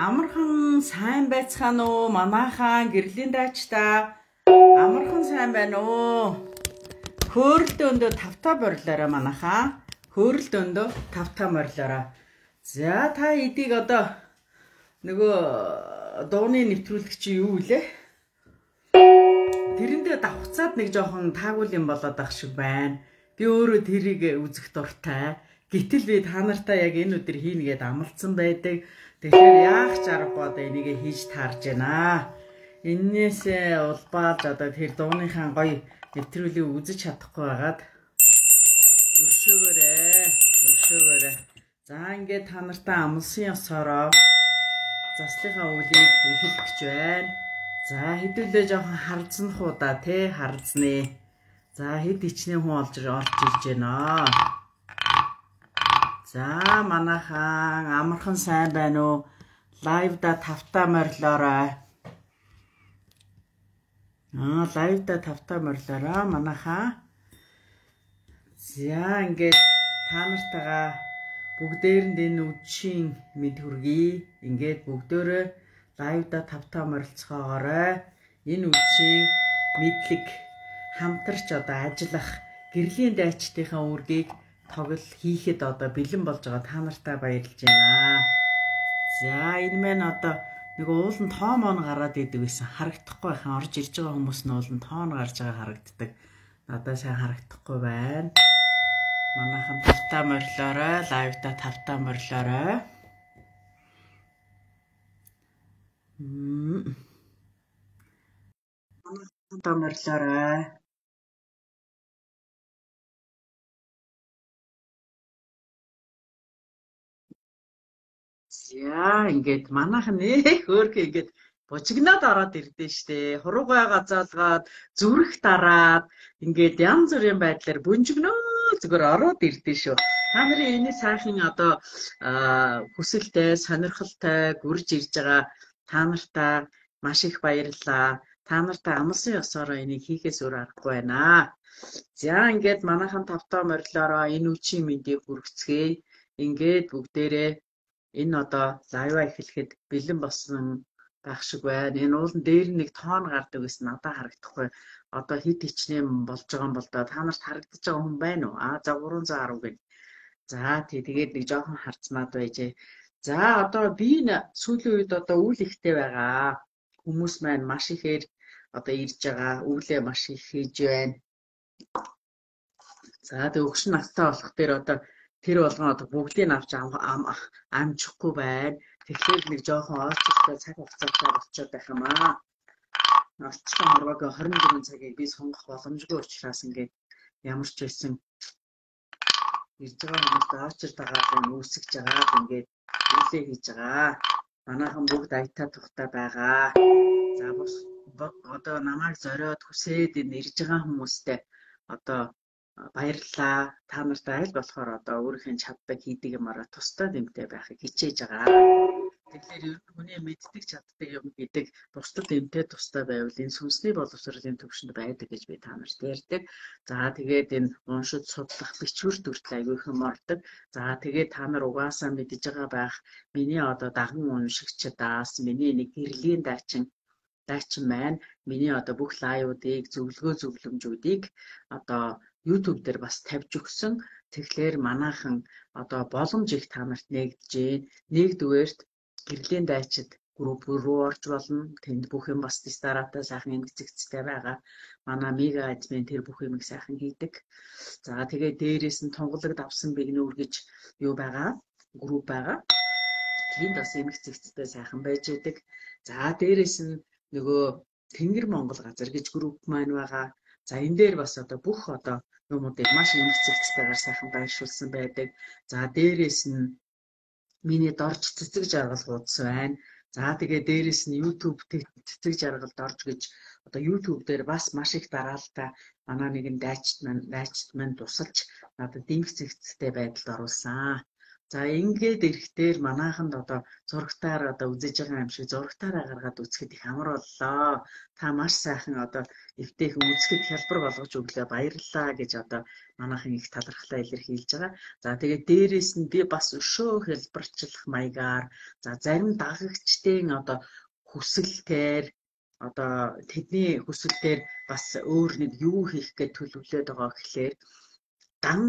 Амархан сайн байцгаана уу? Манайхан гэрлийн дайчтай амархан сайн байна уу? Хөөрөлд өндөө тавтаа борлоорой манайхан. Хөөрөлд өндөө тавтаа морлоорой. За та эдийг одоо нөгөө дууны нэвтрүүлэг чи юу вэ? Тэрэндээ давхцаад нэг жоохон таагуул юм болоод ах шиг байна. Би өөрөө тэрийг үзэх дуртай. Гэтэл би та нартай яг энэ өдөр хийнэ гэдээ амлцсан байдаг. Тэгэхээр яах ч аргагүй одоо энийг хийж таарж байна. Эннээсээ улбаалж одоо тэр дууныхаа гоё нэвтрүүлгийг үзэж чадахгүй байгаад өршөөгөөрэй. За ингээд та нартай амлсан ёсороо заслынхаа үлийг эхлэх гэж байна. За хэдүүлээ жоохон харцнах уу да тий харцны. За хэд ичнээ хүн олж ирж байна. За манайхан амархан сайн байна уу? Лайв да тавтаа морлоорой. Лайв да тавтаа морлоорой манайхан. За ингээд та нартайгаа бүгдээрэнд энэ үдшийн мэд хүргэе. Ингээд бүгдөө лайв да тавтаа морилцоогоорой. Энэ үдшийн мэдлэг хамтарч одоо ажиллах гэрлийн дайчдынхаа үргийг тоглол хийхэд одоо бэлэн болж байгаа та нартай баярлж байна. За энэ маань одоо нэг уулын тоомон гараад идэг байсан харагдахгүй байхan орж ирж байгаа хүмүүс нь уулын тоон гарч байгаа харагддаг. Надад сайн харагдахгүй байна. Манайхан тавтаа морлоорой, лайвда тавтаа морлоорой. Манайхан тавтаа морлоорой. За ингээд манайхан хөөрхөн ингээд бужигнаад ороод ирдэ штэ. Хуруугай газаалгаад зүрх дараад ингээд янз бүрийн байдлаар бүнжигнөө зүгээр ороод ирдэ шүү. Та нарын энэ сайхан одоо хүсэлтэй, сонирхолтой гүрж ирж байгаа та нартай маш их баярлалаа. Та нартай амлсан ёсороо энийг хийхээс өөр аргагүй байна. За ингээд манайхан тавтаа морлоороо энэ үчийн мэндийг хүргэцгээе. Ингээд бүгдээрээ энэ одоо лайва эхлэхэд бэлэн болсон байх шиг байна. Энэ уулын дээр нэг тоон гардаг гэсэн надад харагдахгүй. Одоо хит хичнээн болж байгаа юм бол та нарт харагдаж байгаа хүн байна уу? За 310 гэнэ. За тэгээд нэг жоохон харцмаад байжээ. За одоо би сүүлийн үед одоо үйл ихтэй байгаа. Хүмүүс маань маш ихээр одоо ирж байгаа. Үүлээ маш их хийж байна. За тэг өгшин настай болох дээр одоо тэр болгон одоо бүгдийг авч амжихгүй байна. Тэгэхээр нэг жоохон ойлцолтой цаг хугацаатай болчиход байх юм аа. Олцсон хорвоог 24 цагийг би сонгох боломжгүй учраас ингээд ямар ч байсан ирж байгаа хүмүүст очир дагаад үүсгэж байгаа. Ингээд үлээ хийж байгаа. Манайхан бүгд аятаа тухтай байгаа. За бос одоо намайг зориод хүсээд энэ ирж байгаа хүмүүстээ одоо баярлалаа. Та нартай аль болохоор одоо өөрийнхөө чаддаг хийдэг юмараа тустай нэмтэй байхыг хичээж байгаа. Тэгэхээр ер нь хүний мэддэг чаддаг юм гэдэг бусдад нэмтэй тустай байвал энэ сүнсний боловсролын төвшөнд байдаг гэж би та нарт ярьдаг. За тэгээд энэ уншиж судлах бичвэр төртөл аягүй их юм ордог. За тэгээд та нар угаасаа мэдж байгаа байх миний одоо даган уншигчдаас миний нэг гэрлийн дайчин маань миний одоо бүх лайвуудыг зөвлөмжүүдийг одоо YouTube дээр бас тавьж өгсөн. Тэгэхээр манайхан одоо боломж их та нарт нэгдэж байна. Нэгдүгээрт гэрлийн дайчид групп руу орж болно. Тэнд бүх юм бас старатаа сайхан эмгцэгцтэй байгаа. Манай мега админ тэр бүх юмыг сайхан хийдэг. За тэгээд дээрээс нь тунгалаг давсан бигнүүр гэж юу байгаа? Групп байгаа. Тэнд бас эмгцэгцтэй сайхан байж идэг. За дээрээс нь нөгөө Тэнгэр Монгол газар гэж групп маань байгаа. За энэ дээр бас одоо бүх одоо юмуудыг маш эмгцэгцтэйгээр сайхан байршуулсан байдаг. За дээрээс нь миний дорж цэцэг жаргалгуудс байна. За тэгээ дээрээс нь YouTube цэцэг жаргалд орж гэж одоо YouTube дээр бас маш их дараалалтай манай нэгэн дайчт маань тусалж надад эмгцэгцтэй байдалд оруулсан. За ингээд эрэхтэр манайханд одоо зурагтаар одоо үзэж байгаа юм шиг зурагтаараа гаргаад үзэхэд их амар боллоо. Та маш сайхан одоо эвтэйхэн үзэхэд хялбар болгож өглөө баярлалаа гэж одоо манайхан их талархлаа илэрхийлж байгаа. За тэгээд дээрээс нь би бас өшөө хэлбэрчлэх маягаар за зарим дагагчдын одоо хүсэлтээр одоо тэдний хүсэлтээр бас өөр нэг юу хийх гэж төлөвлөд байгаа гэхлээр дан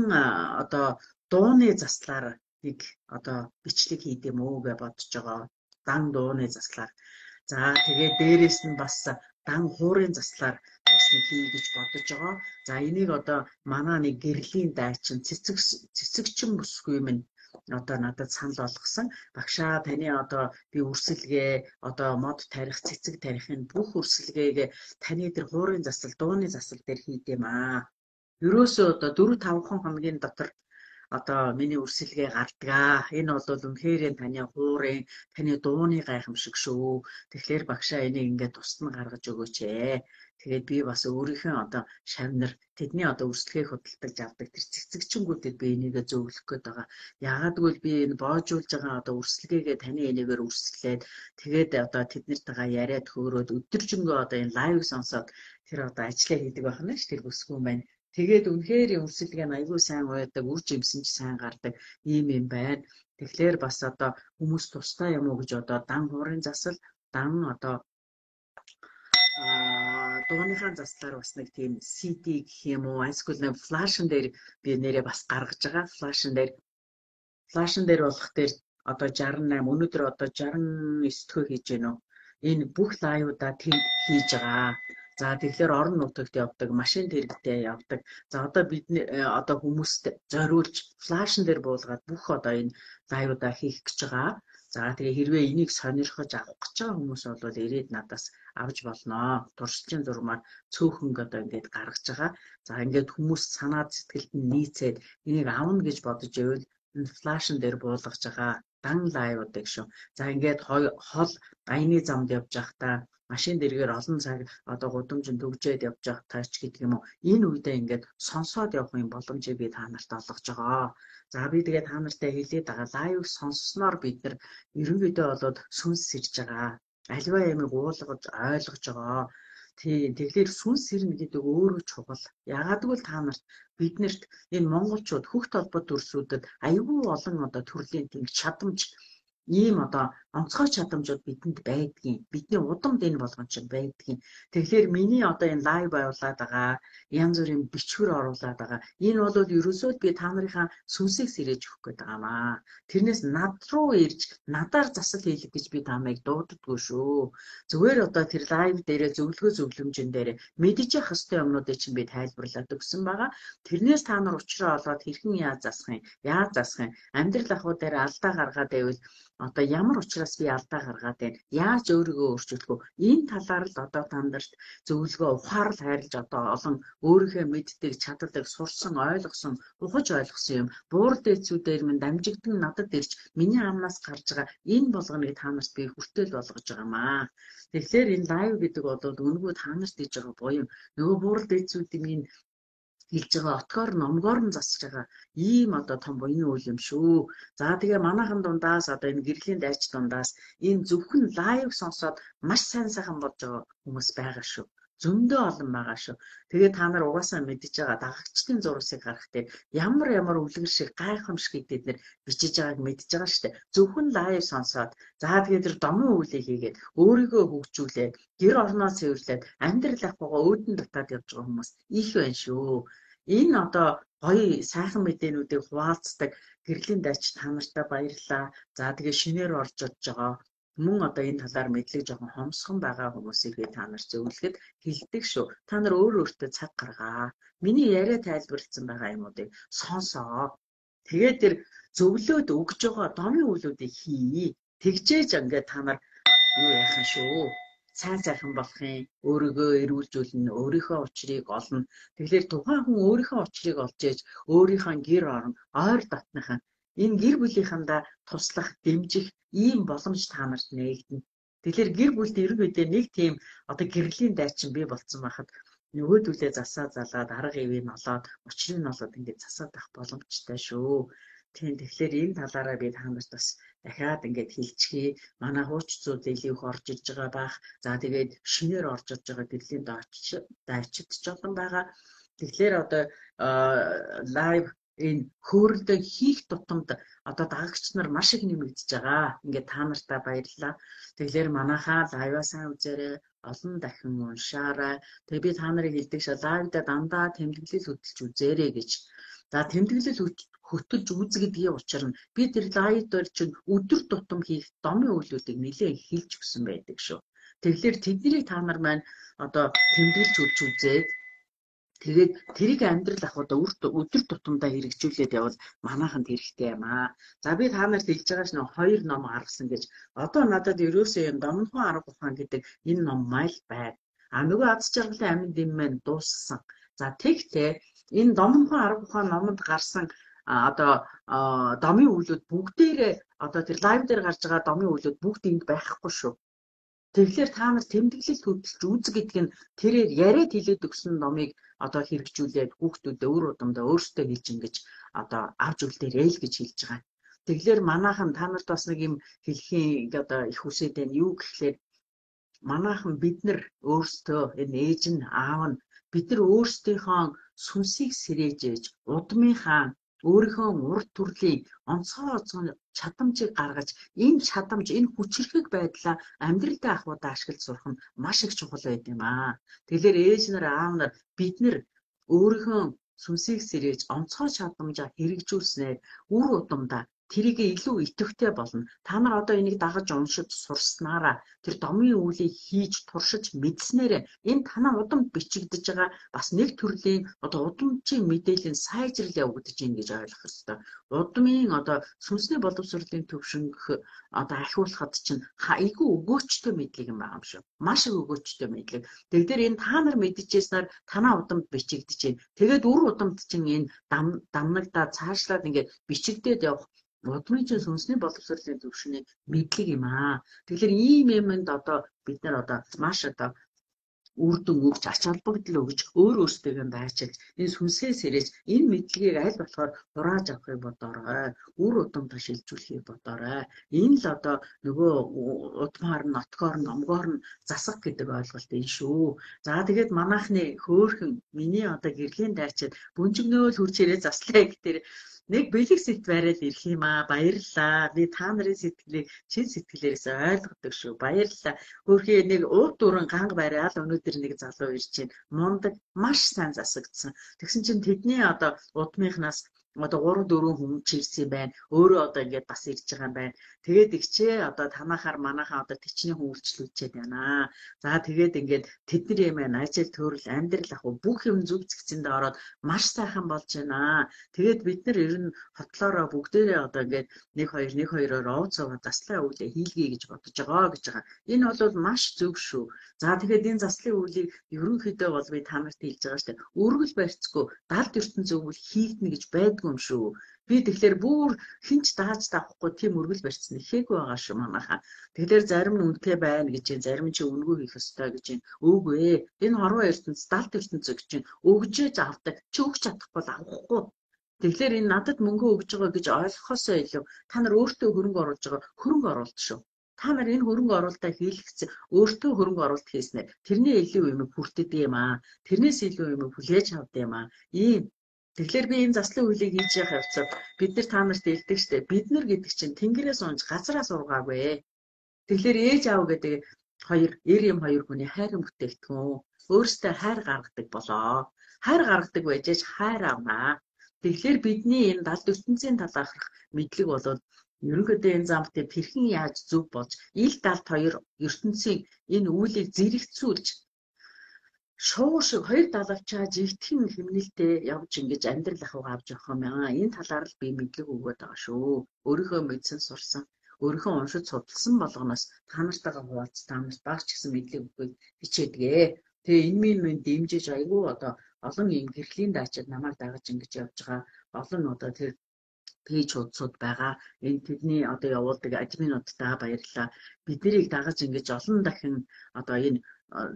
одоо дууны заслаар нэг одоо бичлэг хийдэм үү гэж бодож байгаа. Дан дууны заслаар. За тэгээд дээрээс нь бас дан хуурын заслаар бас нэг хий гэж бодож байгаа. За энийг одоо манай нэг гэрлийн дайчин цэцэгчин бүсгүй минь одоо надад санал болгосон. Багшаа таны одоо би үрсэлгээ одоо мод тарих, цэцэг тарихын бүх үрсэлгээг таны тэр хуурын засал, дууны засал дээр хийдэм аа. Ерөөсөө одоо 4-5 хоногийн дотор одоо миний үрсэлгээ гардгаа. Энэ бол үнэхээр таны хуурын, таны дууны гайхамшиг шүү. Тэгэхээр багшаа энийг ингээд тусад нь гаргаж өгөөч ээ. Тэгээд би бас өөрийнхөө одоо шавнар тэдний одоо үрсэлгээ худалдаж авдаг тэр цэцэгчингүүдэд би энийг зөвлөх гээд байгаа. Яагаад гэвэл би энэ боожуулж байгаа одоо үрсэлгээгээ таны энийгээр үрсэлээд тэгээд одоо тэднэртэйгээ яриад хөөрөөд өдөржингөө одоо энэ лайв сонсоод тэр одоо ажиллаа хийдэг байна ш тэр бүсгүй маань. Тэгээд үнэхээр өрсөлдөг нь аягүй сайн байдаг, үр жимсэн ч сайн гардаг ийм юм байна. Тэгэхээр бас одоо хүмүүс тустай юм уу гэж одоо дан хуурын засал, дан одоо дууныхаа заслаар бас нэг тийм CD гэх юм уу, эсвэл нэг флашн дээр би нэрээ бас гаргаж байгаа. Флашн дээр болох дээр одоо 68 өнөөдөр одоо 69 төгөө хийж гэнэ үү. Энэ бүх лайвуудаа тийм хийж байгаа. За тэгэхээр орон нутагт явдаг, машин тэрэгтэй явдаг. За одоо бид одоо хүмүүст зориулж флашн дээр буулгаад бүх одоо энэ лайвуудаа хийх гэж байгаа. За тэгээ хэрвээ энийг сонирхож авах гэж байгаа хүмүүс бол ирээд надаас авч болноо. Туршилтын зурмаар цөөхөн одоо ингээд гаргаж байгаа. За ингээд хүмүүс санаад сэтгэлд нь нийцээд энийг авна гэж бодож ивэл энэ флашн дээр буулгаж байгаа дан лайвуудыг шүү. За ингээд хол аяны замд явж байхдаа машин дэргээр олон цаг одоо гудамжинд төгжээд явж байхдаа ч гэдэг юм уу. Энэ үедээ ингээд сонсоод явах юм боломжийг би та нарт олгож байгаа. За би тэгээ та нартай хэлээд байгаа лайв сонссноор бид нар ерөнхийдөө болоод сүнс сэрж байгаа. Аливаа ямиг уулгаж ойлгож байгаа. Тийм тэгэхээр сүнс сэрнэ гэдэг өөрөө чухал. Ягаад гэвэл та нарт биднэрт энэ монголчууд хөх толбот төрсүүдэд аюул олон одоо төрлийн тийм чадамж ийм одоо онцгой чадамжууд бидэнд байдгийн. Бидний удамд энэ болгон чинь байдгийн. Тэгэхээр миний одоо энэ лайв байуулаад байгаа янз бүрийн бичвэр оруулаад байгаа. Энэ бол ерөөсөө би та нарынхаа сүнсийг сэрэж өгөх гээд байгаамаа. Тэрнээс над руу ирж надаар засал хийлэг гэж би та намайг дууддаггүй шүү. Зүгээр одоо тэр лайв дээрээ зөвлөмжн дээрээ мэдэж явах ёстой юмнуудыг чинь би тайлбарлаад өгсөн байгаа. Тэрнээс та нар учраа олоод хэрхэн яаж засах юм, амьдрал ахуй дээр алдаа гаргаад байвал одоо ямар учраас би алдаа гаргаад байна? Яаж өөрийгөө өөрчилөх вэ? Энэ талаар л одоо тандарт зөвлөгөө ухаарл хайрлаж одоо олон өөрийнхөө мэддэг, чадварыг сурсан, ойлгосон, ухаж ойлгосон юм. Буур дээдсүүдээр минь дамжигдан надад ирж миний амнаас гарч байгаа энэ болгоныг та нарт би хүртэл болгож байгаамаа. Тэгэхээр энэ лайв гэдэг бол үнгүү та нарт диж байгаа буюу нөгөө буур дээдсүүдийн хэлж байгаа отгоор номгоор нь засаж байгаа ийм одоо том буйны үйл юм шүү. За тэгээ манайхан дундаас одоо энэ гэрлийн дайч дундаас энэ зөвхөн лайв сонсоод маш сайхан болж байгаа хүмүүс байгаа шүү. Зөндөө олон байгаа шүү. Тэгээ та нар угаасаа мэдж байгаа дагагчдын зурсыг гаргах дээр ямар өвлгөр шиг гайхамшиг бид нар бичиж байгааг мэдж байгаа шүү дээ. Зөвхөн лайв сонсоод за тэгээ тэр домын үйлийг хийгээд өөрийгөө хөгжүүлээд гэр орноо цэвэрлээд амьдрал ахуйгаа өөдөн дутаад явж байгаа хүмүүс их байна шүү. Энэ одоо гоё сайхан мэдээнүүдийг хуваалцдаг гэрлийн дайч та нартай баярлалаа. За тэгээ шинээр орж одж байгаа мөн одоо энэ талаар мэдлэг жоохон хомсхон байгаа хүмүүсийг би та нарт зөвлөхөд хэлдэг шүү. Та нар өөртөө цаг гаргаа. Миний яриа тайлбарлагдсан байгаа юмуудыг сонсоо. Тэгээд тэр зөвлөөд өгж байгаа домын үйлүүдийг хий. Тэгжээж ингээд та нар юу яах юм шүү. Сайхан болохын өөрийгөө эрүүлжүүлнэ, өөрийнхөө учрыг олно. Тэгэхээр тухайн хүн өөрийнхөө учрыг олж ээж өөрийнхөө гэр орон ойр дотныхан энэ гэр бүлийнхандаа туслах, дэмжих ийм боломж та нарт нээгдэнэ. Тэгэхээр гэр бүлд ерөнхийдөө нэг тийм одоо гэрлийн дайчин бий болцсон байхад нөгөөдөлөө засаа залаад арга ивийг олоод учрыг нь олоод ингээд засаад авах боломжтой шүү. Тийм тэгэхээр энэ талаараа би та нарт бас дахиад ингээд хэлчихье. Манай хуучцууд илүү их орж иж байгаа бах. За тэгээд шинээр орж иж байгаа гэрлийн дайчид ч олон байгаа. Тэгэхээр одоо лайв энэ хөөрөлдөө хийх тутамд одоо дагагч нар маш их нэмэгдэж байгаа. Ингээд та нартаа баярлалаа. Тэгэхээр манайхаа лайваа сайн үзээрэй. Олон дахин уншаарай. Тэгээ би та нарыг хэлдэг шээ лайвда дандаа тэмдэглэл хөтэлж үзээрэй гэж. За тэмдэглэл хөтөлж үзгдгийн учир нь би тэр лайв дээр чинь өдөр тутам хийх домын үйлүүдийг нэлээд хэлж өгсөн байдаг шүү. Тэгэхээр тэднийг та нар маань одоо тэмдэглэж үзэж үзээд тэгээд тэрийг амьдрал ахуйда өдөр тутамдаа хэрэгжүүлээд явал манайханд хэрэгтэй юм аа. За би та нарт хэлж байгаа ш нь 2 ном гаргасан гэж. Одоо надад ерөөсөө энэ Домонхон арга ухаан гэдэг энэ ном майл байна. А нөгөө аз жаргалын аминд юм маань дууссан. За тэгтээ энэ Домонхон арга ухаан номонд гарсан одоо домын үйлүүд бүгдээрээ одоо тэр лайв дээр гарч байгаа домын үйлүүд бүгд энд байхгүй шүү. Тэгэхээр та нар тэмдэглэл хөтөлж үз гэдэг нь тэрээр яриад хэлээд өгсөн номыг одоо хэрэгжүүлээд хүүхдүүдэд өөр удамдаа өөрсдөө хийж ингэж одоо авч үлдээрэй л гэж хэлж байгаа. Тэгэхээр манайхан та нарт бас нэг юм хэлхийн одоо их үсэд байна. Юу гэхлээр манайхан бид нар өөрсдөө энэ ээж нь аав нь бид нар өөрсдийнхөө сүнсийг сэрээж ээж удмынхаа өөрийнхөө урд төрлийн онцгой чадамжийг гаргаж энэ чадамж энэ хүчрхэг байдлаа амьдралдаа ахуйдаа ашиглаж сурах нь маш их чухал байд юм аа. Тэгэхээр ээж нар аав нар бид нар өөрийнхөө сүнсийг сэрээж онцгой чадамжаа хэрэгжүүлснээр үр удамдаа тэрийг илүү идэвхтэй болно. Та нар одоо энийг дагаж уншиж сурснараа тэр домын үйлийг хийж туршиж мэдснээр энэ танаа удамд бичигдэж байгаа бас нэг төрлийн одоо удамжийн мэдээллийн сайжрал явагдаж байна гэж ойлгох ёстой. Удмын одоо сүнсний боловсролын төвшинг одоо ахиулахад чинь айгүй өгөөчтэй мэдлэг юм байгаа юм шүү. Маш их өгөөчтэй мэдлэг. Тэгэхээр энэ та нар мэдчихснээр танаа удамд бичигдэж байна. Тэгээд үр удамд чинь энэ дамнагдаа цаашлаад ингээд бичигдээд явах удмын чинь сүнсний боловсролын төвшний мэдлэг юм аа. Тэгэхээр ийм юмд одоо бид нар одоо маш одоо үрдэн өгч ач холбогдол өгч өөрөөсөө байчилж энэ сүнсээс ирээж энэ мэдлэгийг аль болохоор хурааж авахыг бодоорой. Үр удамдаа шилжүүлэхийг бодоорой. Энэ л одоо нөгөө удмаар нь нотгоор нь номгоор нь засах гэдэг ойлголт энэ шүү. За тэгээд манайхны хөөхөн миний одоо гэрлийн дайчид бүнжигнөөл хурж ирээ заслаа гэдэг нэг бэлэг сэт бариад ирэх юм аа. Баярлалаа. Би та нарын сэтгэлийг чин сэтгэлээрээс ойлгодог шүү. Баярлалаа. Хөөхий нэг урд дуран ганг бариад өнөөдөр нэг залуу ирж чинь мундаг маш сайн засагдсан. Тэгсэн чинь тэдний одоо удмынхнаас одоо 3-4 хүн чирсэн байна. Өөрөө одоо ингээд бас ирж байгаа юм байна. Тэгээд игчээ одоо танахаар манахаа одоо төчний хүн үйлчлүүлчихэд байна. За тэгээд ингээд тэдний юм байна. Ажил төрөл амьдрал ах бүх юм зүг зэгцэндээ ороод маш сайхан болж байна. Тэгээд бид нар ер нь хотлоороо бүгдээрээ одоо ингээд 1-2-1-2-оор овцоо заслаа үүлээ хийлгэе гэж бодож байгаа гэж байгаа. Энэ бол маш зөв шүү. За тэгээд энэ заслын үүлийг ерөнхийдөө бол би та нарт хэлж байгаа шүү дээ. Өргөл барьцгүй далд ертөнц зөвл хийгднэ гэж байдаг юм шүү. Би тэгэхээр бүр хинч дааж давахгүй тийм өргөл барьцсан ихээгүй байгаа шүү манайхаа. Тэгэхээр зарим нь үнэтэй байна гэж юм, зарим нь чи үнгүй хийх ёстой гэж юм. Үгүй ээ. Энэ хорвоо ертөнц далд ертөнц гэж чинь өгжээж авдаг. Чи өгч чадахгүй л авахгүй. Тэгэхээр энэ надад мөнгө өгж байгаа гэж ойлгохоосоо илүү та нар өөртөө хөрөнгө оруулж байгаа хөрөнгө оруулалт шүү. Та нар энэ хөрөнгө оруулалтаа хийлгэсэн өөртөө хөрөнгө оруулалт хийснээр тэрний илүү юм хүртдэг юм аа. Тэрнээс илүү юм хүлээж авдаг юм аа. Ийм тэгэхээр би энэ заслын үйлийг хийж явах явцад бид нар та нарт хэлдэг штэ. Бид нар гэдэг чинь тэнгэрээс унж газраас ургаагүй. Тэгэхээр ээж аав гэдэг хоёр хүний хайрын бүтээгдэхүүн өөртөө хайр гаргадаг болоо. Хайр гаргадаг байж хайр авнаа. Тэгэхээр бидний энэ далд ертөнцийн талаарх мэдлэг болоод ерөнхийдөө энэ замт тэрхэн яаж зөв болж ил далд хоёр ертөнцийн энэ үйлийг зэрэгцүүлж шуу шиг хоёр далавчаа жигтгэн хэмнэлтэд явж ингэж амьдрал ахуйг авч явах юм аа. Энэ талаар л би мэдлэг өгөөд байгаа шүү. Өөрийнхөө мэдсэн сурсан, өөрийнхөө уншиж судалсан болгоноос та нартайгаа хуваалц та нарт багч гэсэн мэдлэг өгөхөд хичээдгээ. Тэгээ энэ минь дэмжиж айгүй одоо олон юм гэрхлийн даачид намайг дагаж ингэж явж байгаа. Олон одоо тэр пэйж хуудсууд байгаа. Энэ тэдний одоо явуулдаг админуудтай баярлалаа. Биднийг дагаж ингэж олон дахин одоо энэ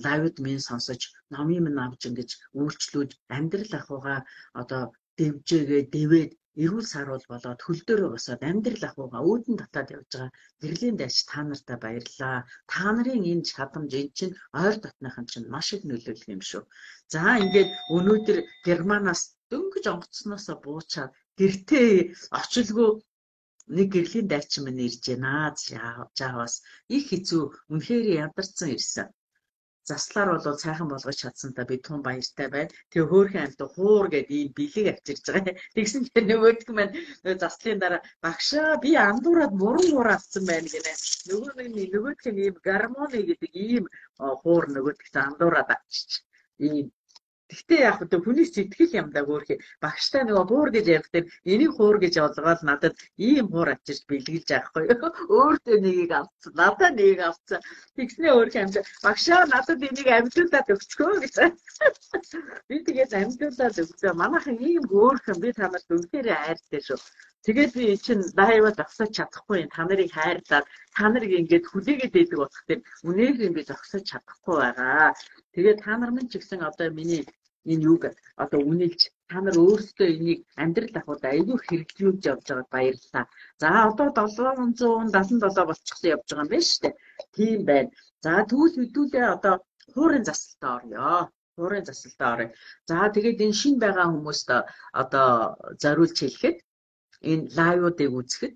лайвд минь сонсож, номын минь авч ингэж үйлчлүүлж амьдрал ахуйгаа одоо дэвжээгээ дэвээд эрүүл саруул болоод хөл дөрөө босоод амьдрал ахуйгаа үүдэн татаад явж байгаа гэрлийн дайч та нартай баярлаа. Та нарын энэ чадамж энэ чинь ойр дотныхан чинь маш их нөлөөлөх юм шүү. За ингээд өнөөдөр Германаас дөнгөж онгоцсноосоо буучаад гэртээ очилгүй нэг гэрлийн дайчин минь ирж байна. Жаавас их хэцүү үнэхээр ядарсан ирсэн. Заслаар бол сайхан болгож чадсантаа би тун баяртай байна. Тэгээ хөөхөн амт хуур гэдэг ийм бэлэг авчирж байгаа. Тэгсэн чинь нөгөөдг маань заслын дараа багшаа би андуураад муран авсан байна гинэ. Нөгөөдг нь ийм гармоны гэдэг ийм хуур нөгөөдгт андуураад авчиж. Ийм Гэхдээ яг хөтө хүний сэтгэл юм да хөөрхи багштай нөгөө хуур гэж ярьдаг энийг хуур гэж олгоод надад ийм хуур авчирч бэлгэлж байхгүй юу өөртөө нэгийг авцсан надад нэгийг авцсан тэгснээ хөөрхи амжаа багшаа надад энийг амьдуулаад өгчгөө гэсэн би тэгээд амьдуулаад өгсөн манайхан ийм хөөрхөн би танарт үнэхээр хайртай шүү тэгээд би чинь лайва зогсож чадахгүй та нарыг хайрлаад та нарыг ингээд хүлээгээд байдаг болох тийм үнээр би зогсож чадахгүй байгаа тэгээд та нар минь ч гэсэн одоо миний энэ юуг одоо үнэлж та нар өөрсдөө энийг амьдрал ахуйд аягүй хэрэгжүүлж явж байгаад баярлалаа. За одоо 777 болчихсон явж байгаа юм байна шүү дээ. Тийм байна. За тэгвэл хэдүүлээ одоо хуурын засалтаа орё. Хуурын засалтаа орё. За тэгээд энэ шин байгаа хүмүүст одоо зориулж хэлэхэд энэ лайвуудыг үзэхэд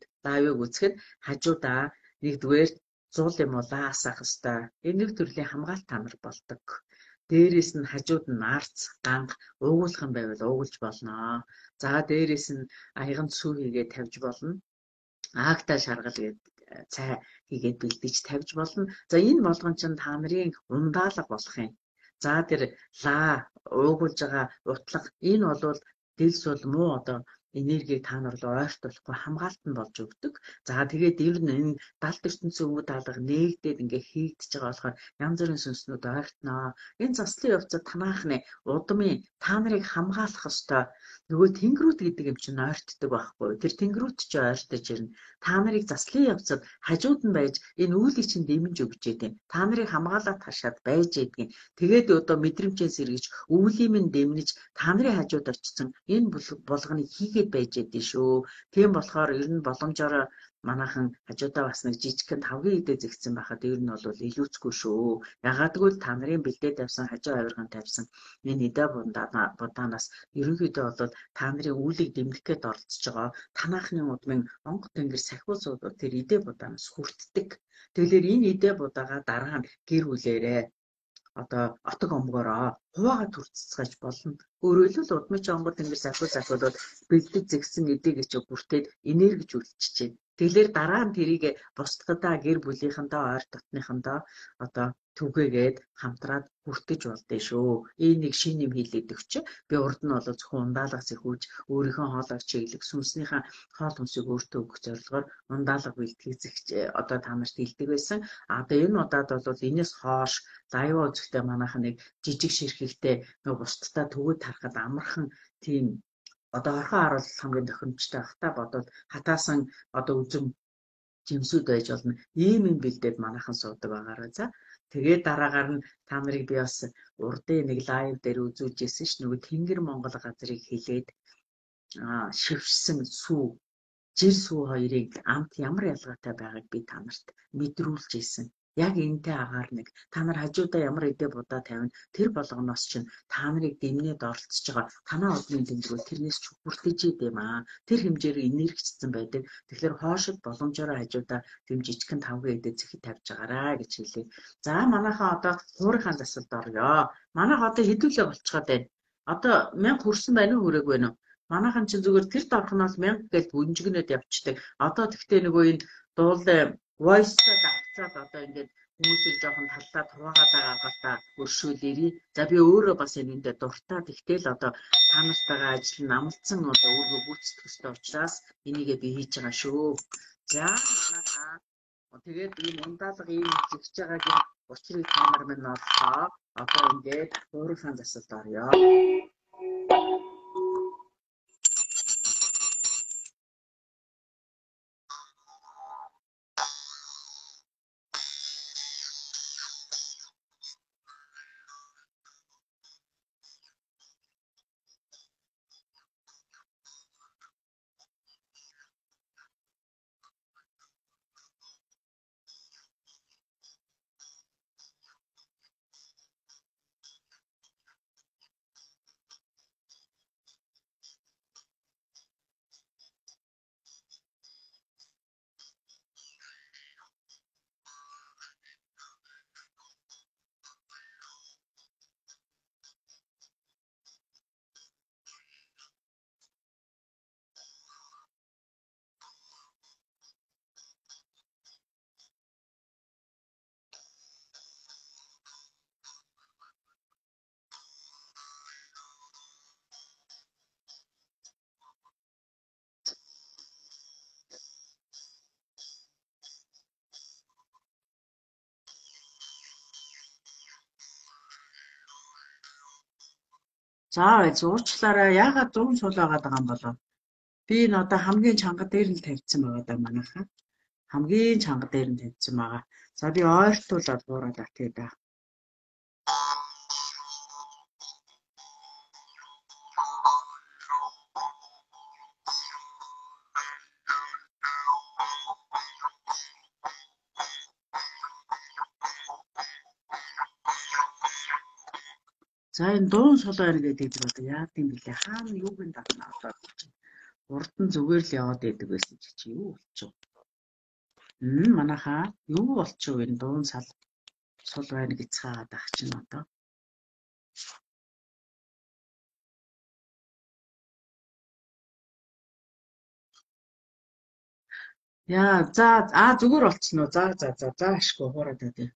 хажуудаа нэгдүгээр зуул юм уу лаасах хэвээр энэ нэг төрлийн хамгаалт тамир болдог. Дээрээс нь хажууд нь арц, ганга уугуулах юм байвал уугуулж болно. За дээрээс нь аяганд сүү хийгээд тавьж болно.Аагтаа шаргал гээд цай хийгээд бэлдэж тавьж болно. За энэ болгон чинь та нарын ундаалга болох юм. За тэр лаа уугуулж байгаа утлаг энэ бол дэлс бол муу одоо энергийг та нар руу ойртуулахгүй хамгаалтан болж өгдөг. За тэгээд ер нь энэ далд ертөнцийн өвөг даалга нээгдээд ингээ хийгдэж байгаа болохоор янз бүрийн сүнснүүд ойртноо. Энэ заслын явцад танаахны удмын та нарыг хамгаалах ёстой. Нөгөө тэнгэрүүд гэдэг юм чинь ойртдог байхгүй. Тэр тэнгэрүүд ч ойртож ирнэ. Та нарыг заслын явцад хажууд нь байж энэ үүлийг чинь дэмж өгч яадаг. Та нарыг хамгаалаад хашаад байж яадаг. Тэгээд одоо мэдрэмжээс эргэж үүлийг минь дэмнэж та нарын хажууд очсон энэ булганыг хийгээд байж яадаг шүү. Тийм болохоор ер нь боломжоор манайхан хажуудаа бас нэг жижигхэн тавгийн идэ зэгцсэн байхад ер нь бол илүүцгүй шүү. Ягаадгүй та нарын бэлдээд тавьсан хажуу авирган тавьсан энэ идэ будаанаас ерөнхийдөө бол та нарын үүлийг дэмлэх гээд оролцож байгаа танаахны удмын онгод тэнгэр сахиусуудад тэр идэ будаанаас хүртдэг. Тэгэхээр энэ идэ будаагаа дараа нь гэр бүлээрээ одоо отог омгороо хуваагаа төрцөцгөөж болно. Өөрөөр хэлбэл удмын онгод тэнгэр сахиусуудад бэлдэж зэгсэн эдийг ч бүртээд энергиж үлдчихэж. Тэгэхээр дараа нь тэрийг бусдадаа гэр бүлийнхэнтэй ойр дотныхондоо одоо түгээгээд хамтраад хүртэж болдё шүү. Энэ нэг шин юм хийлээд өгч. Би урд нь бол зөвхөн ундаалгаас ихүүж өөрийнхөө хоолойг чиглэх сүнснийхээ хоол хүнсийг өөртөө өгөх зорилгоор ундаалга бэлтгэж одоо та нарт хэлдэг байсан. Одоо энэ удаад бол энэс хоош лайв үзэхдээ манайхан нэг жижиг ширхэгтэй нөгөө бусдадаа төгөөд харахад амархан тийм одоо орхон харуулах хамгийн тохиромжтой ахта бодоод хатаасан одоо үзэм жимсүүд байж болно. Ийм юм бэлдээд манайхан суудаг байгаарай за. Тэгээд дараагаар нь та нарыг би бас урдын нэг лайв дээр үзүүлж ирсэн ш нөгөө Тэнгэр Монгол газрыг хилээд шившсэн сүү жир сүү хоёрыг амт ямар ялгаатай байгааг би та нарт мэдрүүлж ирсэн. Яг энтэй агаар нэг та нар хажуудаа ямар идэ будаа тавина тэр болгоноос чинь та нарыг дэмнээд оролцож байгаа танаа удмын тэмдгүүд тэрнээс ч хүртэж идэм аа тэр хэмжээр энергичсэн байдаг. Тэгэхээр хоошид боломжоор хажуудаа тэм жижигхэн тавгийн идэ зэхэд тавьж байгаарай гэж хэлээ. За манайхаа одоо хуурийнхаа засалд орё. Манайх одоо хэдүүлээ болцоод байна. Одоо 1000 хүрсэн байна уу хүрээгүй байна уу? Манайхан чинь зүгээр тэр доорхноос 1000 гэж бүнжигнээд явчихдаг. Одоо тэгтээ нөгөө энэ дуулаа voice-тай давцаад одоо ингээд хүмүүсийг жоохон таллаад хуваагаад байгаагаас та өршөөлөөрий. За би өөрөө бас энэндээ дуртай. Тэгтэл одоо та нартайгаа ажил нь амлцсан одоо өөргөө гүйцэтгэх ёстой учраас энийгээ би хийж байгаа шүү. За манайхаа тэгээд ийм ундаалга ийм зэгж байгаагийн учрыг та нар минь оллоо. Одоо ингээд хуурийнхаа засалд орё. За зурчлаараа яагаад 100 сул байгаад байгаа юм болов? Би энэ одоо хамгийн чанга дээр нь тавьсан байгаа да манайхаа. Хамгийн чанга дээр нь тавьсан байгаа. За би ойртуулаад буураад атъя да. За энэ дуун сул байна гэдэг нь одоо яа гэм бэлээ хаана юуг нь давна одоо урд нь зүгээр л яваад байдаг байсан чи юу болчих вэ? Манайхаа юу болчих вэ? Энэ дуун сул байна гэж цаагаад ах чинь одоо. Яа за зүгээр болчихно уу? За ашгүй хуураад байдیں۔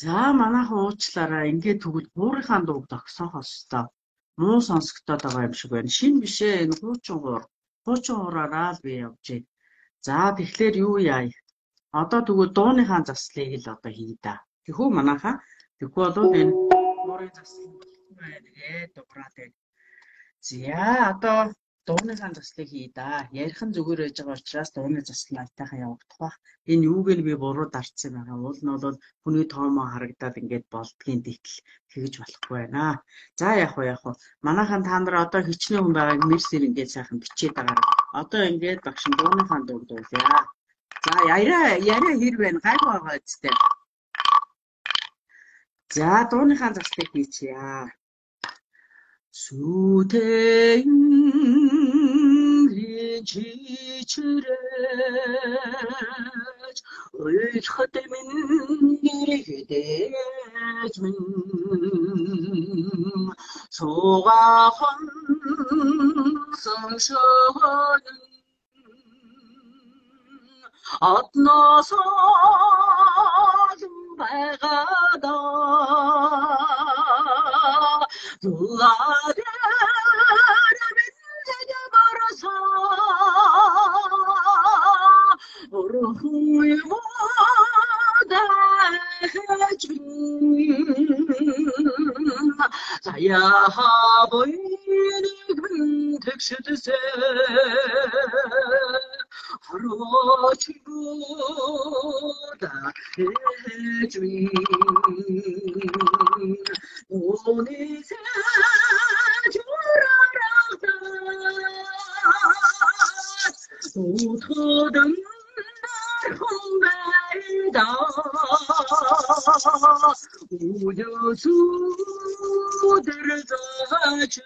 За манайхан уучлаарай. Ингээд тэгвэл буурынхаа дууг зогсоох ёстой. Муу сонсогдоод байгаа юм шиг байна. Шин биш ээ. Энэ хуучин гуур. Хуучин гуураараа л би явжээ. За тэгэхээр юу яая? Одоо тэгвэл дууныхаа заслыг л одоо хий да. Тэхүү манайхаа. Тэгэхгүй бол энэ буурын заслыг байна гээ дуурайд. За одоо дууныхаа заслыг хий да. Ярихан зүгээр байж байгаа учраас дууны заслыг айтайхан явагдах бах. Энэ юуг нь би буруу дарцсан байгаа. Уул нь бол хүний тоомоо харагдаад ингээд болдгийн дэтэл тэгж болохгүй байна. За яг уу. Манайхан та нар одоо хичнээн хүн байгааг мэрсэр ингээд сайхан бичээд байгаа. Одоо ингээд багш дууныхаа дууг дуулъя. За яриа хэр байна? Гайгүй байгаа үстэй. За дууныхаа заслыг хийчихье. Сүтэн чичрэж ойлхот минь нэрэгдэж минь суугахан соншоод одноос байгаадаа Дуладэр минь барсаа Орхуй модаж Заяа бойник минь тэгшэдсэ Харочгода хэжми Онисе журарахта 소토든 홍배다 우주수들을 가주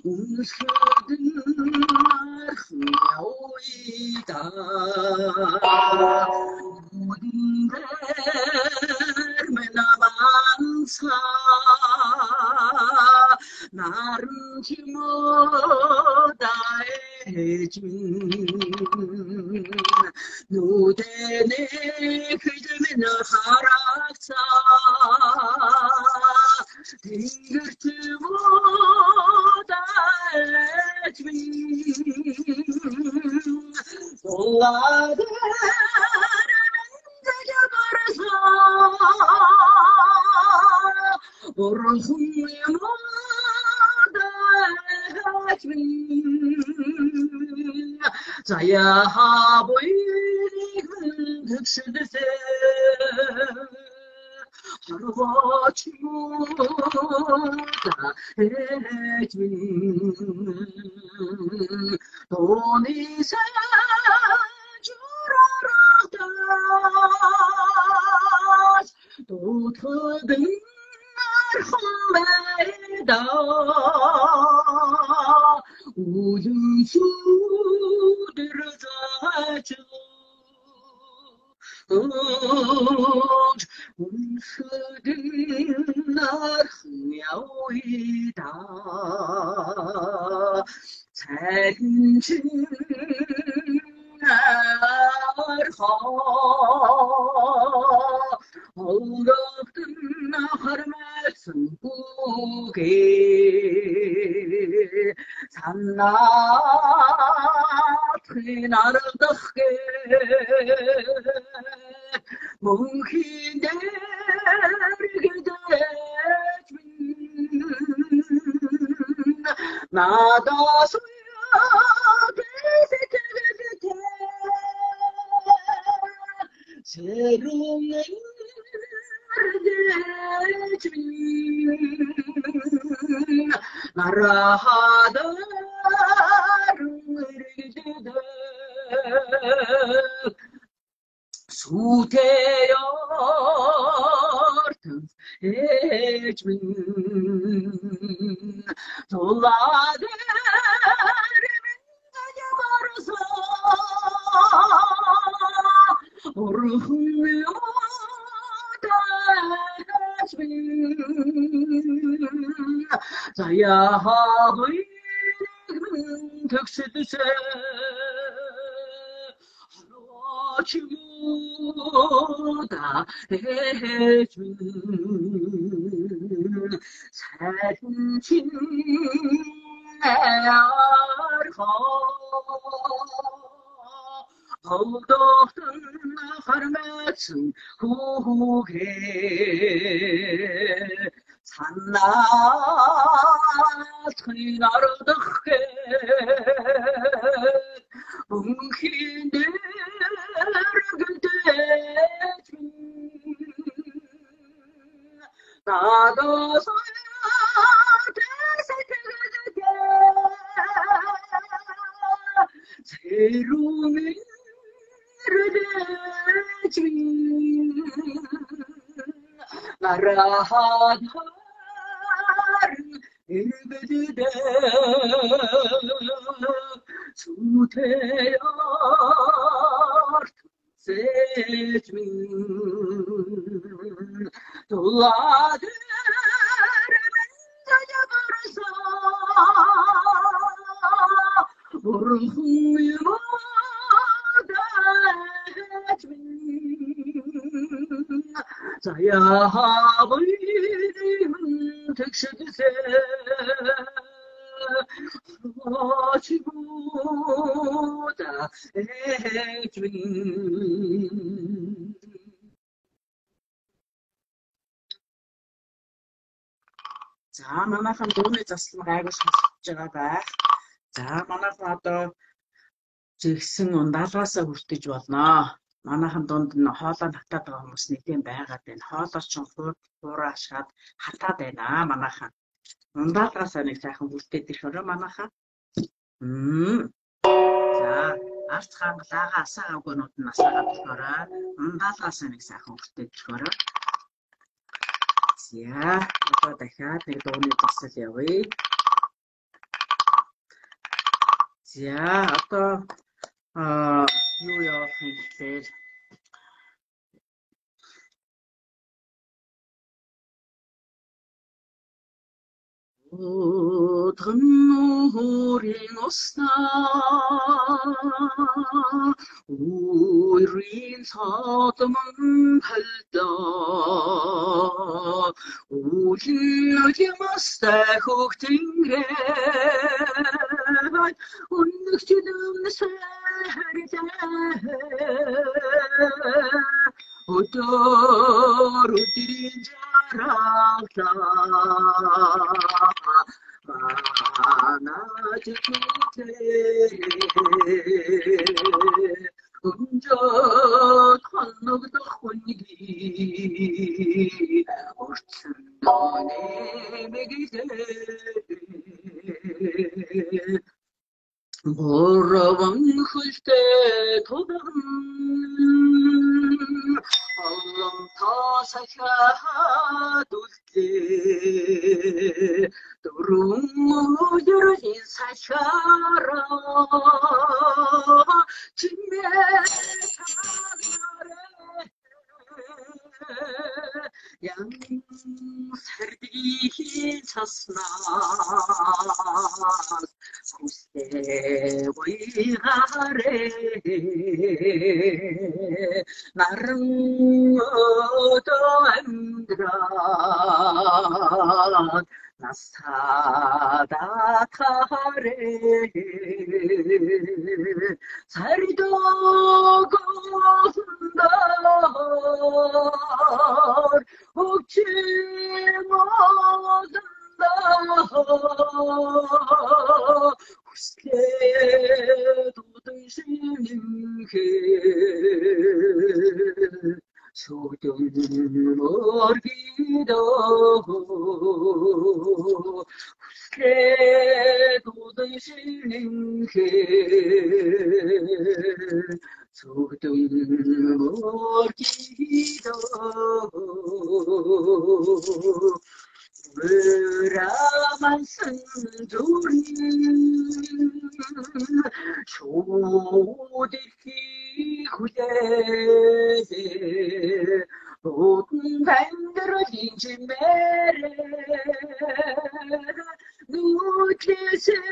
웃으든 흥겨우이다 모든 삶의 나만사 나름 힘어다 해준 노대내 그들의 하락사 딩글트보다 해준 올라가는 자겨버려서 오르훈이 자야 보이는 득실세 하루같이 모다 해준 돈이 세주라라다 또 터든 험매다 우주수들을 가져 웃으든 날 흥야오이다 생진 어렵든 나할 말씀 꾸게 산나 나를 덕게 뭉히 내리게 되준 나다 소야 되새겨게 새로운 내준 나라 하다를 이르되 수태열등 해준 돌아대리면 가져버려서 오르흥여다 해준 자야하의 득실세 하루아침보다 해준 산친 내알가 어떻든 하루마침 후게 산나 트나르 덕게 뭉히 내르게 되준 나가서야 되새겨게 새로운 되준 나라 하나를 일베드대 수태열 세준 돌아대리면 가져버려서 오르흥여다 해준 자야하버리는 득실세 하루아침보다 해준 За манайхан дууны заслан гайгүй сонсож байгаа байх. За манайхан одоо жигсэн ундаалгаасаа хүртэж болно. Манайхан дунд нь хоолой хатаад байгаа хүмүүс нэгэн байгаад байна. Хоолой ч хуураа ашгаад хатаад байна манайхан. Ундаалгаасаа нэг сайхан хүртээд ирэх өрөө манайхан. За, арт хангалаагаа асаа авгуунууд нь асаагаад болохоор гаалгаасаа нэг сайхан хүртээд болохоор. За, одоо дахиад нэг дууны засал явъя. За, одоо юу явах юм гэхээр Өдрөн нуурын уснаа Уйрын содмон талдаа Үүлэн ямастай хөхтөнгрээд Үнэгчнэм сэрэлээ Өдөр өдрийн жаргалаа Манаж түлээ Өнжөд хоногдох хүнги Орцондоо нэмэгдээ Горован хөлтэй тудагн Олон тасахад үлдлээ Дөрөн өдрийн сахараа Чимээ цагаараа Ян сардгийн цаснаас Хүсээ уйгарээ Наран өдөө амьдраад Насада тарээ Саридогондор Огчимодондор Хүслээ дуудын шинэнхээ Сөгдөн моргидоо Хүслээ дуудын шинэнхээ Сөгдөн моргидоо Мөрамансан зүрийн шуудихи хүлээ Утэн тангэрлийн чимээрээ Нүтлээсээ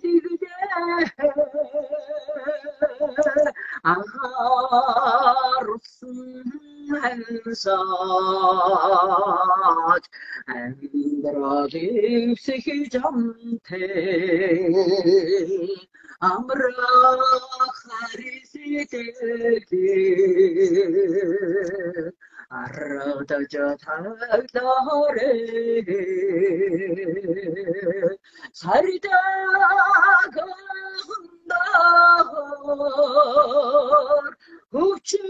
дигдээ Анхаарсан хансаад Амьдралын психижамтэй Амрах хариситэй Арадаж таглаарэ Саридагондор Хүчимодондор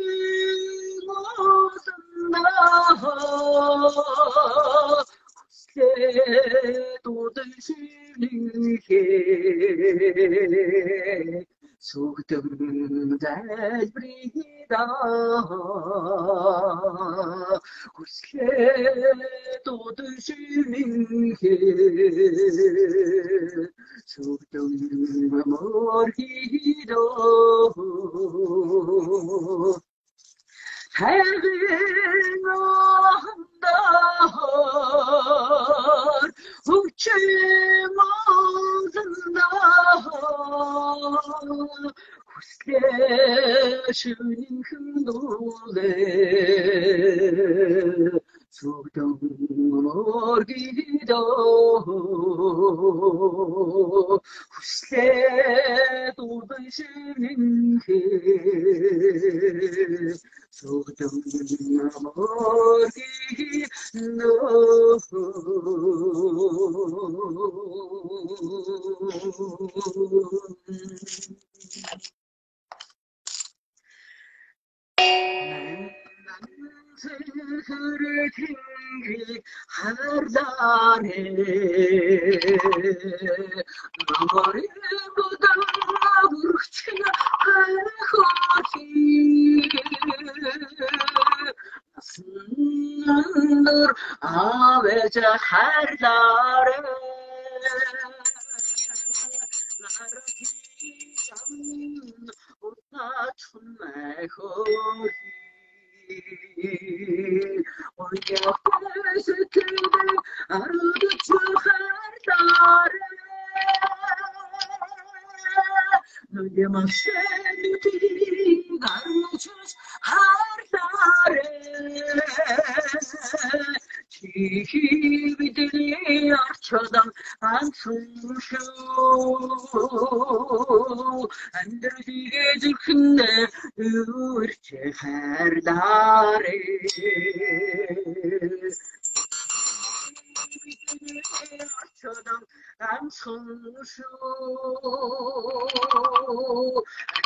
Хүслээ дуудын шинэнхээ Сөгдөн залбиридаа Хүслээ дуудын шинэнхээ Сөгдөн моргидоо Хайрын ондор Хүчимодондор Хүслээ шинэнхэн дуулээ Сөгдөн моргидоо Хүслээ дуудын шинэнхээ Сөгдөн моргидоо Сэрхэр тэнгэрийг харлаарэ Намарыг harlare naratijan unutmayı Oyaklıkıdı arıdıcı herdare Nölyema şemdi garıcız herdare Çiğbidini arçadan ansuşu Endürdiğe zülkünde ürçe herdare Arçadan ansuşu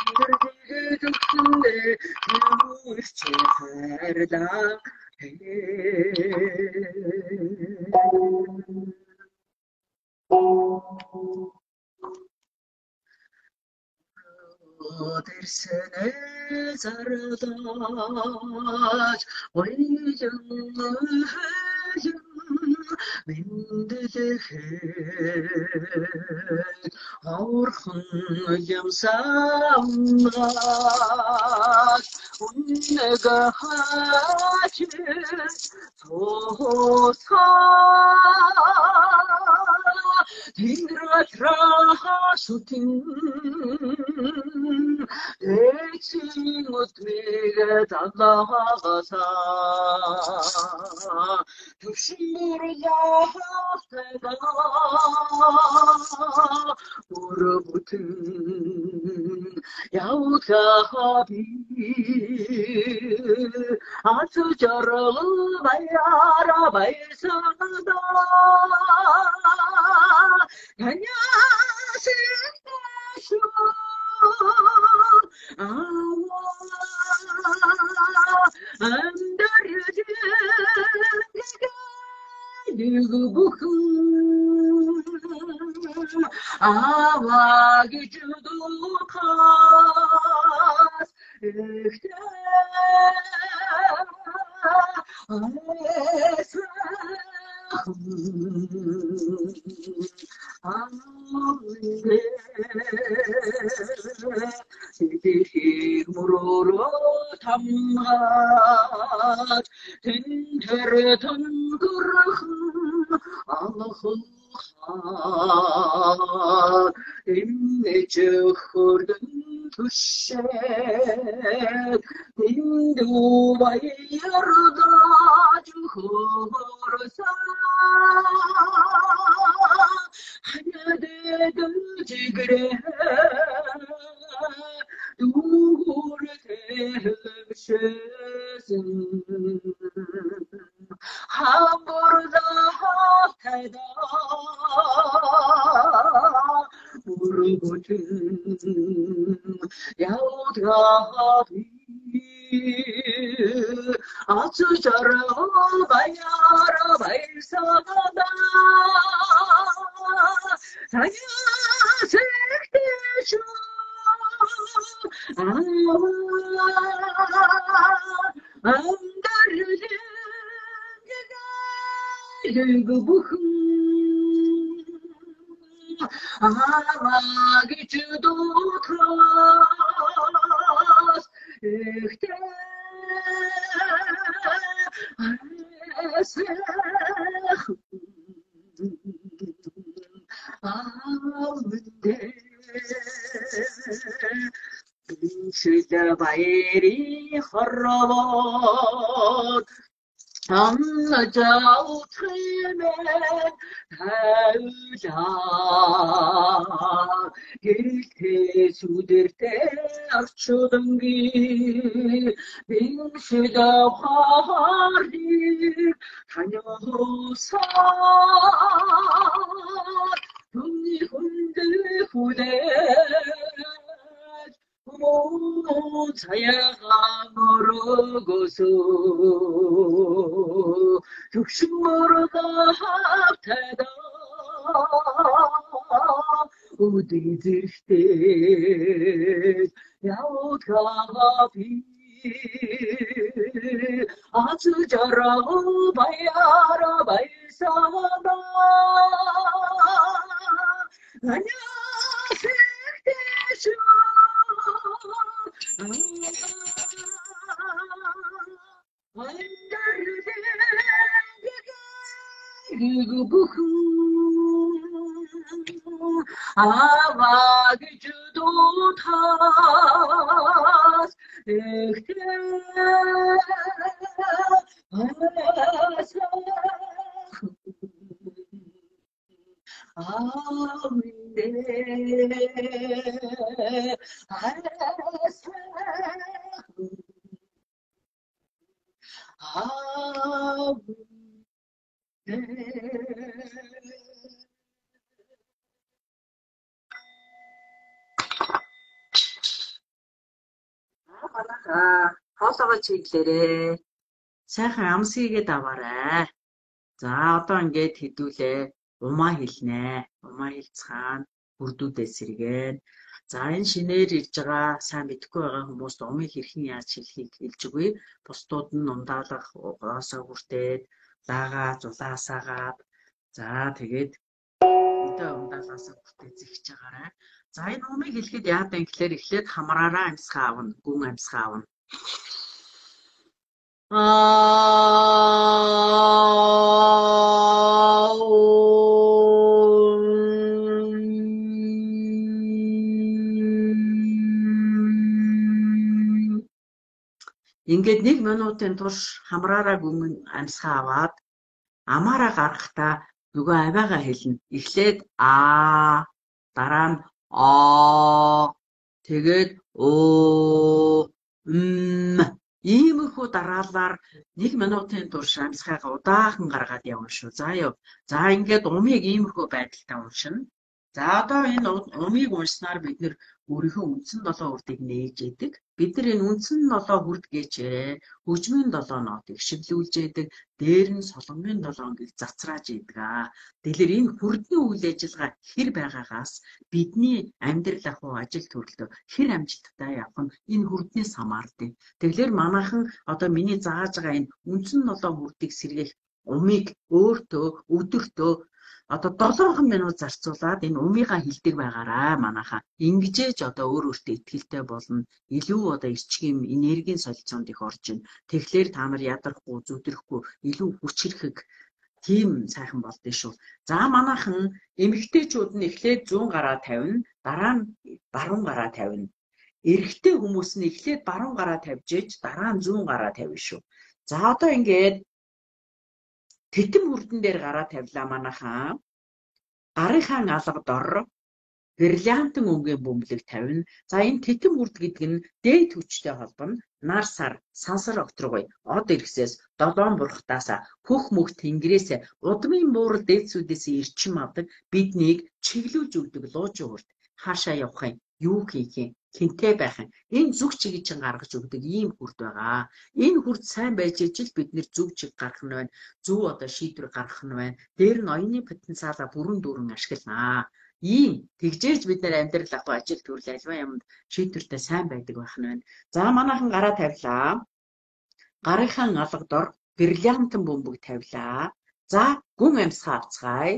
Endürdiğe zülkünde ürçe herdare Dersene zardaç Oycunu hecim Mendegek Aurhun yamsamlaç Unnega hacim Sosa Dingratra şutin Geçin utmiget Allah'a Düşmürler haftada Vurubutun Yahut Yahabi Atı caralı bayara baysada Kanyasın şu Andar yüzün Bukun Ava gücü dukas Sikik mururu tamhat Tenter tangırhın Allah'ın har İnne çıkırdın tüşşek Dindu bayırda cuhursa Hayade gülcigre Dur tevşesin Hamburda haftada Vurubutun Yahut Yahabi Atı caralı bayara baysada Saya sekte şu Andar yüzün Bukun Ama gücü dukas Şüde bayri harravat Anlacağı tümen hevca Gilte sudirte arçudangi Bin şüde hardir Tanyosa Tunni hunde hude 자야가 모르고서 욕심 모르고 합태다 어디 들때 야오가비 아주 저러 봐야라 발사다 안녕하세요 아와기주도 타스 манайхаа хоолоогоо чиглээрээ сайхан амсгийг аваарай. За одоо ингээд хэдүүлээ умаа хэлнэ. Умаа хэлцгаана бүрдүүдээ сэргээн. За энэ шинээр ирж байгаа сайн мэдэхгүй байгаа хүмүүст умыг хэрхэн яаж хэлхийг хэлж өгье. Бусдууд нь ундаалах угаасаа хүртээд лагаа зулаасаагаад за тэгээд өдөө ундаалаасаа хүртээд зихж байгаарай. За энэ умыг хэлэхэд яадаг юм гэхээр эхлээд хамраараа амьсгаа авна, гүн амьсгаа авна. Ингээд 1 минутын турш хамраараа гүн амьсгаа аваад амаараа гаргахдаа нөгөө авиагаа хэлнэ. Эхлээд дараа нь тэгээд иймэрхүү дараалаар 1 минутын турш амьсгаагаа удаан гаргаад явна шүү. За ёо. За ингээд умыг иймэрхүү байдалтай уншина. За одоо энэ умыг уншсанаар бид нэр өөрийнхөө үндсэн 7 үрдийг нээж яадаг. Бид нар энэ үндсэн 7 хүрд гэчээрээ хөгжмийн 7 нотыг шиглүүлж яадаг. Дээр нь солонгын 7 гэж зацрааж яадаг. Тэгэхээр энэ хүрдний үйл ажиллагаа хэр байгаагаас бидний амьдрал ахуй ажил төрөлтөө хэр амжилттай явах нь энэ хүрднээс хамаардаг. Тэгэхээр манайхан одоо миний зааж байгаа энэ үндсэн 7 хүрдийг сэргээх умыг өөртөө өдөртөө одоо 7 минут зарцуулаад энэ умыгаа хилдэг байгаараа манайхаа. Ингэжээж одоо өөртөө ихтэй болно. Илүү одоо эрчим энергийн солилцоонд их орж ийн. Тэгэхээр та нар ядарахгүй, зүдрэхгүй, илүү хүч хэрхэг тийм сайхан болдсон шүү. За манайхан эмэгтэйчүүд нь эхлээд 100 гараа тавина, дараа нь баруун гараа тавина. Эрэгтэй хүмүүс нь эхлээд баруун гараа тавьж ээж дараа нь 100 гараа тавина шүү. За одоо ингээд титэм хүрдэн дээр гараа тавилаа манайхаа. Гарынхаа алга дор бриллиантын өнгийн бөмбөлөг тавина. За энэ титэм хүрд гэдэг нь дээд хүчтэй холбоно. Нар сар, сансар огтрогой, од иргэсээс, долоон бурхтаасаа, хөх мөх тэнгэрээсээ, удмын буурал дээдсүүдээс ирчим авдаг биднийг чиглүүлж өгдөг луужин хүрд. Хаашаа явах юм? Юу хийх юм? Хинтээ байх юм? Энэ зүг чигийг чинь гаргаж өгдөг ийм хүрд байгаа. Энэ хүрд сайн байж ижил бид нэр зүг чиг гаргах нь байна. Зөв одоо шийдвэр гаргах нь байна. Дээр нь оюуны потенциалаа бүрэн дүүрэн ашигланаа. Ийм тэгжээж бид нэр амьдрал ах ажил төрөл альва юмд шийдвэртэй сайн байдаг байх нь байна. За манайхан гараа тавилаа. Гарынхаа алга дор бриллиантын бөмбөг тавилаа. За гүн амьсгаа авцгаая.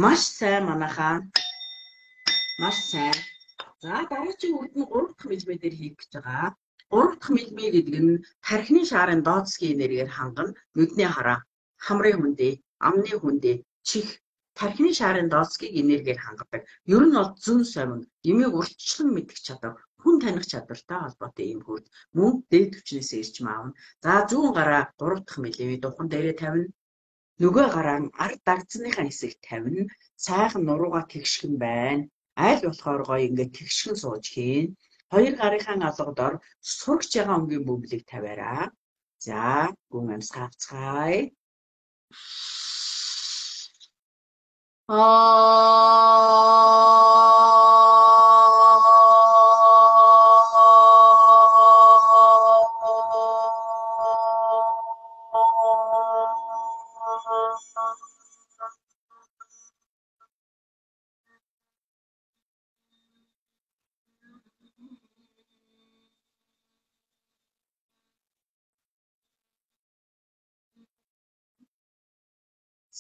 Маш сайн манайхаа. Маш сайн. За дараагийн үрд нь 3 дахь мэлбээр хийх гэж байгаа. 3 дахь мэлбэ гэдэг нь тархины шаарын дооцгийн энергээр хангана. Нүдний хараа, хамрын хүндээ, амны хүндээ, чих тархины шаарын дооцгийг энергээр хангадаг. Ер нь бол зүүн совин, эмийг урьдчилан мэдэх чадвар, хүн таних чадвартай холбоотой ийм хүрд. Мөн дээд түвшнээс ирж маавна. За зүүн гараа 3 дахь мэлбэ духан дээрээ тавина. Нөгөө гараа нь ард дагцныхаа хэсэгт тавина. Сайхан нуруугаа тэгшгэн байна. Аль болохоор гоё ингээд тэгшгэн сууж хийн. Хоёр гарынхаа алгадаар сурагч байгаа өнгийн бөмбөлийг тавиараа. За, гүн амьсгаа авцгаая.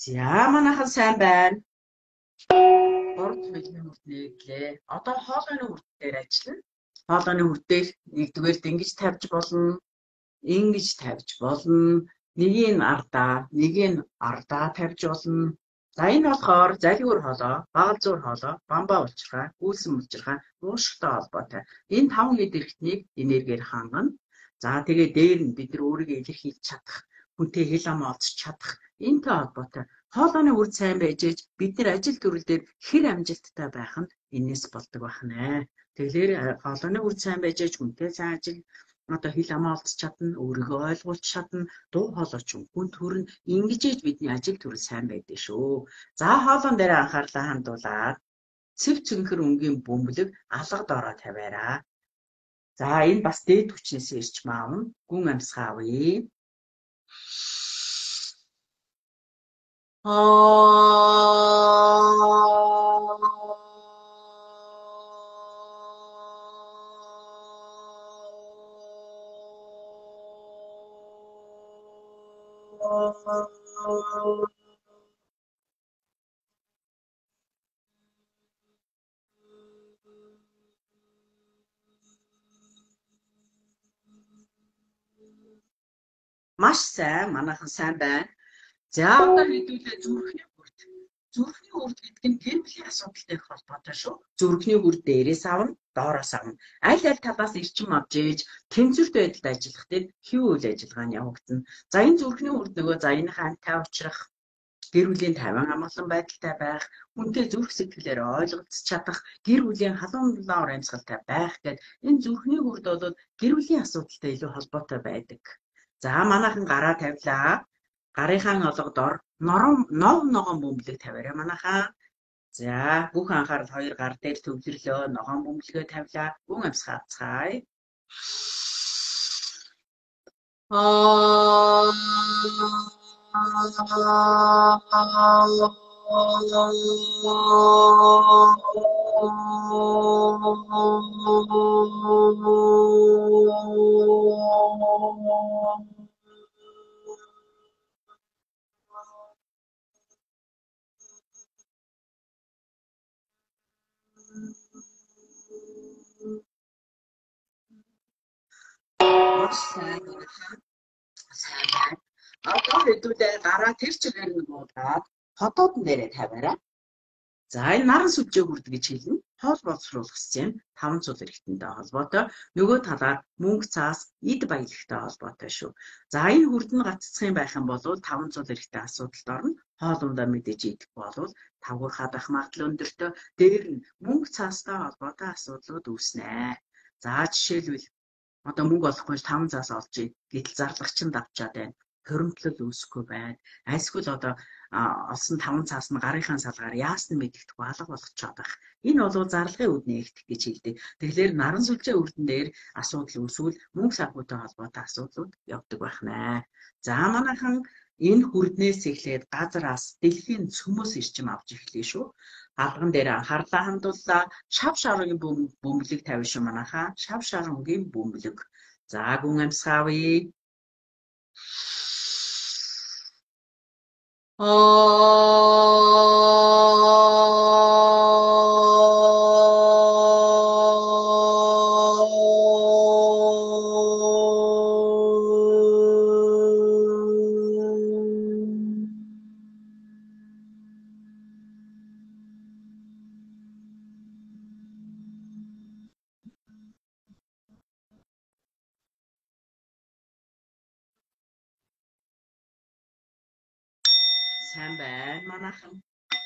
За, манайхан сайн байна. 3 хоолойны үрд нээглээ. Одоо хоолойны үрд дээр ажиллана. Хоолойны үрд дээр нэгдүгээр ингэж тавьж болно. Ингэж тавьж болно. Нэгийг нь ардаа тавьж болно. За энэ болохоор залгиур хоолой, багалзуур хоолой, бамбаа улчирхай, гүүлсэн улчирхай, уушигтай холбоотой. Энэ 5 хэд эрхтнийг энергиэр хангана. За тэгээ дээр нь бид нар өөрийгөө илэрхийлж чадах, хүнтэй хэл ам олзч чадах энэтэй холбоотой. Хоолойны үрд сайн байж ээж бид нар ажил төрөл дээр хэр амжилттай байх нь энэс болдог байна. Тэгэхээр хоолойны үрд сайн байж ээж хүнтэй сайн ажил одоо хэл амаа олдч чадна, өөрийгөө ойлгуулж чадна, дуу хоолойч хүн төрн ингэж ээж бидний ажил төрөл сайн байдаг шүү. За хоолойн дээр анхаарлаа хандуулаад цэв цэнхэр өнгийн бөмбөлөг алга доороо тавиараа. За энэ бас дээд хүчнээс ирж маавна. Гүн амьсгаа авъя. Маш сайн, манайхан сайн байна. За одоо хэдүүлээ зүрхний үрд. Зүрхний үрд гэдэг нь гэр бүлийн асуудалтай холбоотой шүү. Зүрхний үрд дээрээс авна, доороос авна. Аль талаас ирчим авч ээж тэнцвэрт байдалд ажиллах дээр хэв үйл ажиллагаа нь явагдана. За энэ зүрхний үрд нөгөө за энэ хаантай уучрах, гэр бүлийн тавин амгалан байдалтай байх, хүнтэй зүрх сэтгэлээр ойлголцож чадах, гэр бүлийн халуун дулаан амьсгалтай байх гэд энэ зүрхний үрд бол гэр бүлийн асуудалтай илүү холбоотой байдаг. За манайхан гараа тавилаа. Гарынхаа олгодоор нов ногоон бөмбөлөг тавиараа манайхаа. За бүх анхаарал хоёр гар дээр төвлөрлөө. Ногоон бөмбөлгөө тавилаа. Гүн амьсгаа авцгаая. Маш сайн байна. Сайн байна. Одоо хэдүүлээ гараа тэр чигээр нь буудаад хотоодн дээрээ тавиараа. За энэ наран сүлжээ хүрд гэж хэлнэ. Хоол боловсруулах систем 5 цул эрхтэнтэй холбоотой. Нөгөө талаар мөнгө цаас эд баялагтай холбоотой шүү. За энэ хүрд нь гаццах юм байх юм бол 5 цул эрхтэй асуудалд орно. Хоол ундаа мэдээж идэх болвол тавгар хадах магадлал өндөртэй. Дээр нь мөнгө цаастай холбоотой асуудлууд үүснэ. За жишээлбэл одоо мөнгө олохгүй 5 цаас олж ий гэтэл зарлагч нь давчаад байна. Хоримтлал үүсэхгүй байна. Эсвэл одоо олсон 5 цаас нь гарынхаа салгаар яасны мэддэхгүй алга болгочоод байх. Энэ бол зарлагын үд нээгдэх гэж хэлдэг. Тэгэхээр наран сүлжээ үрдэн дээр асуудал үүсвэл мөнгө санхүүтэй холбоотой асуудлууд явдаг байх нэ. За манайхан энэ хүрднээс эхлээд газараас дэлхийн цөмөөс ирчим авч эхлэе шүү. Алган дээр анхаарлаа хандууллаа. Шав шарунгийн бөмбөлөг тавьж шүү манайхаа. Шав шарунгийн бөмбөлөг. За гүн амьсгаа авъя. Сайн байна манайхан.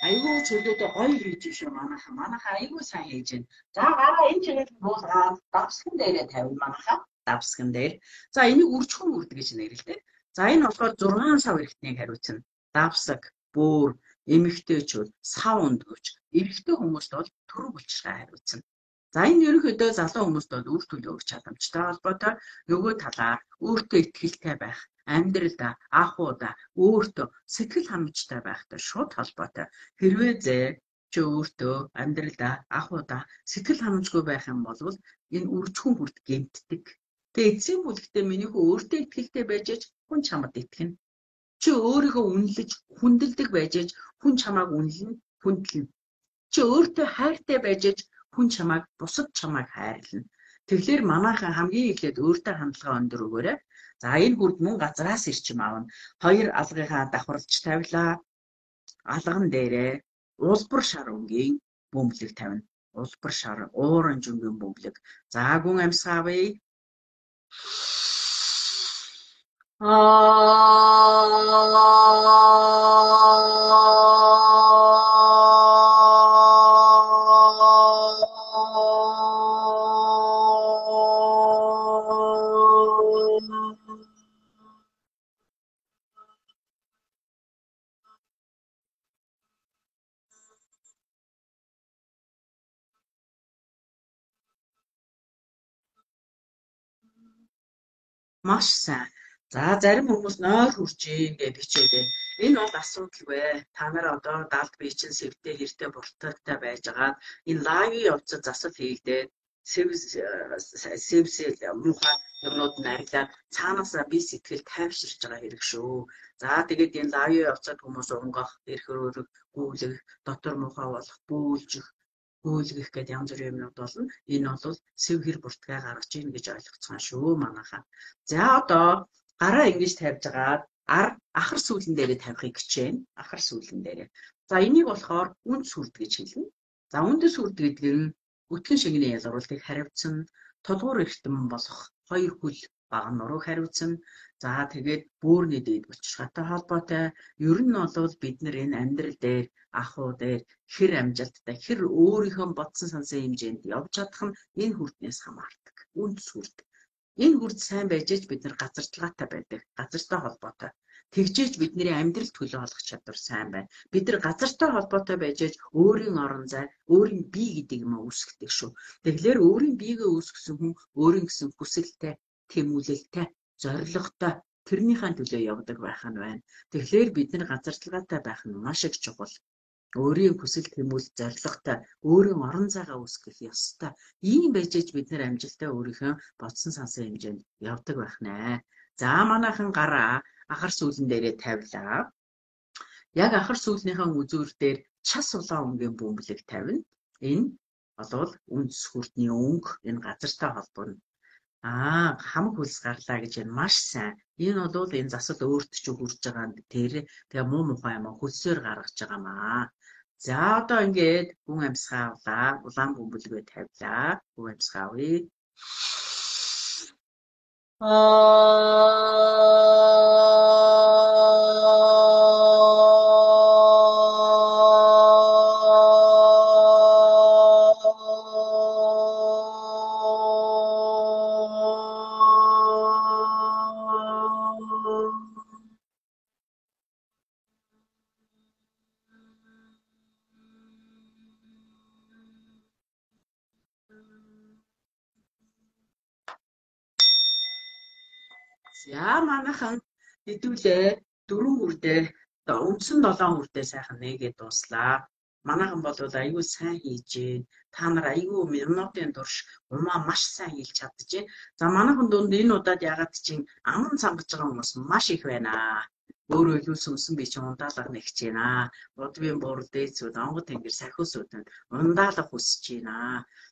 Айгүй чөлөөтэй гоё хийж шүү манайхан. Манайхан айгүй сайн хийж байна. За гараа энэ чиглэл буулгаад давсган дээрээ тавина манайхан. Давсган дээр. За энийг үржихэн үрд гэж нэрлэдэг. За энэ болохоор 6 сав эрхтнийг хариуцна. Давсаг, бөөр, эмэгтэйчүүд, сав өндгөвч, эрэгтэй хүмүүст бол төрөг булчирхай хариуцна. За энэ ерөнхийдөө залуу хүмүүст бол үр төлөө өгч чадамжтай холбоотой нөгөө талаар өөртөө ихтэй байх, амьдралдаа, ах уудаа өөртөө сэтгэл хангамжтай байхтай шууд холбоотой. Хэрвээ чи өөртөө амьдралдаа, ах уудаа сэтгэл хангамжгүй байх юм бол энэ үржихэн бүрт гэмтдэг. Тэгээ эцсийн бүлэгтээ минийхүү өөртөө ихтэй байж аж хүн чамд итгэнэ. Чи өөрийгөө үнэлж, хүндэлдэг байж аж хүн чамааг үнэлнэ, хүндлэнэ. Чи өөртөө хайртай байж аж хүн чамааг бусад чамааг хайрлана. Тэгэхээр манайхан хамгийн эхлээд өөртөө хандлага өндөр өгөөрэй. За энэ бүрд мөн газраас ирчим аавна. Хоёр алгынхаа давхарлж тавилаа. Алган дээрээ улбар шар өнгийн бөмбөлөг тавина. Улбар шар ууран жингийн бөмбөлөг. За гүн амьсгаа авъя. Маш сайн. За зарим хүмүүс нойр хүрчээ гэж хичээдэг. Энэ бол асуудалгүй. Та нар одоо далд биечин сэвтэй хэртэй бурталтай байжгаад энэ лайвын явцад засал хийгдээд сэвсэл муухай юмнууд нарилаад цаанаасаа бие сэтгэл тайвширч байгаа хэрэг шүү. За тэгээд энэ лайвын явцад хүмүүс унгах, эрх өрөөрөг, гүйлэх, дотор муухай болох, бүүлжих, гүйлгэх гэдэг янз бүрийн юмнууд болно. Энэ бол сэв хэр буртгаа гаргаж ийн гэж ойлгоцгоо шүү манайхаа. За одоо гараа ингэж тавьж агаад ахар сүүлэн дээрээ тавихыг хичээнэ. Ахар сүүлэн дээрээ. За энийг болохоор үнд сүрд гэж хэлнэ. За үндэс сүрд гэдэг нь өтгөн шигний ялгаруултыг хариуцсан, толгуур эрхтэн болох хоёр хөл бага нурууг хариуцсан. За тэгээд бөөрийн дээд булчирхайтай холбоотой. Ер нь бол бид нар энэ амьдрал дээр ах уу дээр хэр амжилттай хэр өөрийнхөө бодсон сансан хэмжээнд явж чадах нь энэ хүрднээс хамаардаг. Үнд сүрд. Энэ хүрд сайн байж аж бид нар газардлагатай байдаг. Газартай холбоотой. Тэгжээж бидний амьдрал төлөө олох чадвар сайн байна. Бид нар газартай холбоотой байж аж өөрийн орон зай, өөрийн бие гэдэг юм үүсгдэг шүү. Тэгэхээр өөрийн биегээ үүсгэсэн хүн өөрийн гэсэн хүсэлтэй, тэмүүлэлтэй, зоригтой тэрнийхэн төлөө явдаг байх нь байна. Тэгэхээр бид нар газардлагатай байх нь маш их чухал. Өөрийн хүсэл тэмүүлэл зоригтой, өөрийн орон зайгаа үүсгэх ёстой. Ийм байж аж бид нар амжилттай өөрийнхөө бодсон сансан хэмжээнд явдаг байх нэ. За манайхан гараа ахар сүүлэн дээрээ тавилаа. Яг ахар сүүлнийхэн үзүүр дээр час улаан өнгийн бөмбөлөг тавина. Энэ бол үндэс сүрдний өнгө, энэ газартай холбооно. Хамаг хөлс гарлаа гэж байна. Маш сайн. Энэ бол энэ засал өөрт ч хүрж байгаа нь тэгээ муу мухай юм хөлсөөр гаргаж байгаа маа. За одоо ингээд гүн амьсгаа авлаа. Улаан бөмбөлгөө тавилаа. Гүн амьсгаа авъя. За манайхан хэдүүлээ 4 үрдээ үндсэн 7 үрдээ сайхан нэгээд дуслаа. Манайхан бол аюул сайн хийж гин. Та нар аюул минутын турш умаа маш сайн хийж чадчихжээ. За манайхан дунд энэ удаад ягаад чинь аман цангаж байгаа хүмүүс маш их байна. Өөрөө илүү сүмсэн би чинь ундаалга нэгч байна. Удвын бурал дээдсүүд, онгод тэнгэр сахиусууд ундаалга хүсэж байна.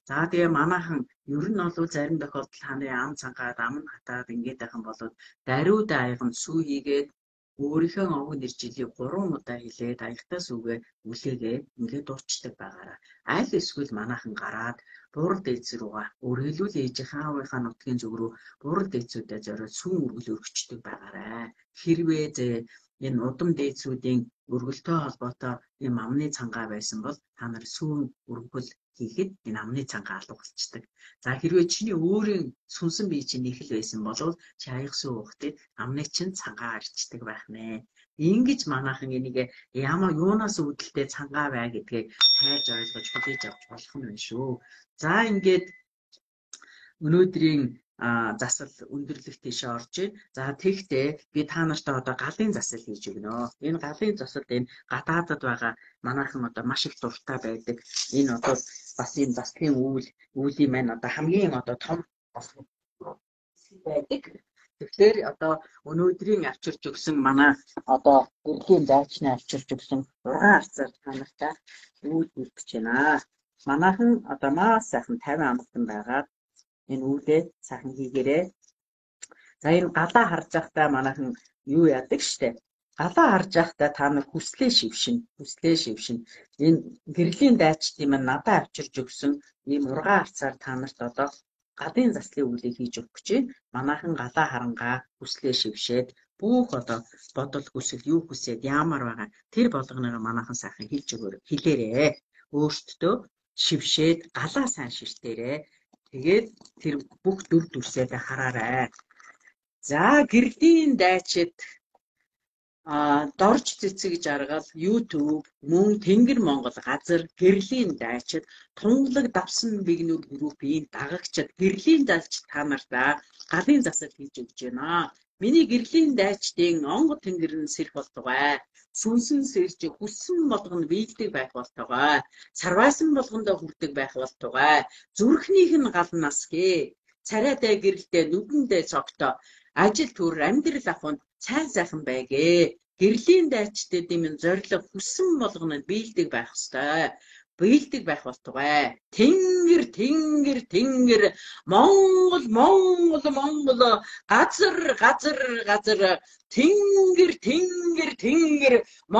За тэгээ манайхан ер нь бол зарим тохиолдолд ханы ам цангаад ам нь хатаад ингээд байхан болоод даруйдаа аяган сүү хийгээд өөрийнхөө овг нэр жилийг 3 удаа хэлээд аягтаа сүүгээ үлээгээ ингээд дуучдаг байгаараа. Аль эсвэл манайхан гараад бурал дээдс рүүгээ өргөлүүл ээжийнхээ аавынхаа нутгийн зүг рүү бурал дээдсүүдэд зориод сүүн өргөл өргөчдөг байгаарай. Хэрвээ энэ удам дээдсүүдийн өргөлтөө холбоотой ийм амны цангаа байсан бол та нар сүүн өргөл хийхэд энэ амны цангаа алга болчдөг. За хэрвээ чиний өөрийн сүнсэн бие чинь их л байсан бол чи аяг сүү уухтыг амны чинь цангаа арчдаг байх нэ. Ингэж манайхан энийг ямар юунаас үүдэлтэй цангаа бай гэдгийг тайлж ойлгож хүлээж авч болох юм байна шүү. За ингээд өнөөдрийн засал өндөрлөх тийш орж байна. За тэгтээ би та нартай одоо галын засал хийж өгнө. Энэ галын засалд энэ гадаадад байгаа манайхан одоо маш их дуртай байдаг. Энэ одоо бас энэ заслын үүлийн маань одоо хамгийн одоо том байдаг. Тэгэхээр одоо өнөөдрийн авчирч өгсөн манай одоо гэрлийн зайчны авчирч өгсөн ургаан арцаар та нартай үйл хийх байна. Манайхан одоо маш сайхан 50 амтан байгаа. Энэ үүдээ сайхан хийгээрэй. За энэ галаа харж байхдаа манайхан юу яадаг штэ. Галаа харж байхдаа та нар хүслээ шившин. Энэ гэрлийн дайчдын маань надад авчирч өгсөн ийм ургаан арцаар та нарт одоо галын заслын үйлийг хийж өгөх гэж байна. Манайхан галаа харангаа хүслээ шившээд бүх одоо бодол хүсэл юу хүсээд яамаар байгаа тэр болгоноороо манайхан сайхан хийж өгөөрэй. Хэлээрэй. Өөртөө шившээд галаа сайн ширтээрэй. Тэгээд тэр бүх дүр төрсөд хараарай. За гэрлийн дайчид дорж цэцгэж аргал YouTube мөн Тэнгэр Монгол газар гэрлийн дайчид тунгалаг давсан бигнүр группийн дагагчид гэрлийн дайчид та нартаа галын засал хийж өгч байна. Миний гэрлийн дайчдын онгод тэнгэрэн сэрх болтугай. Сүнсэн сэрж хүссэн болгоно биелдэг байх болтугай. Сарвайсан болгондоо хүрдэг байх болтугай. Зүрхнийх нь гал насгээ. Царайтай гэрэлтэй нүдэндээ цогтоо. Ажил төр амьдрал авахын цай сайхан байгээ. Гэрлийн дайчдад юм зориг хүссэн болгоно биелдэг байх ёстой. Биелдэг байх болтугай. Тэнгэр Монгол газар Тэнгэр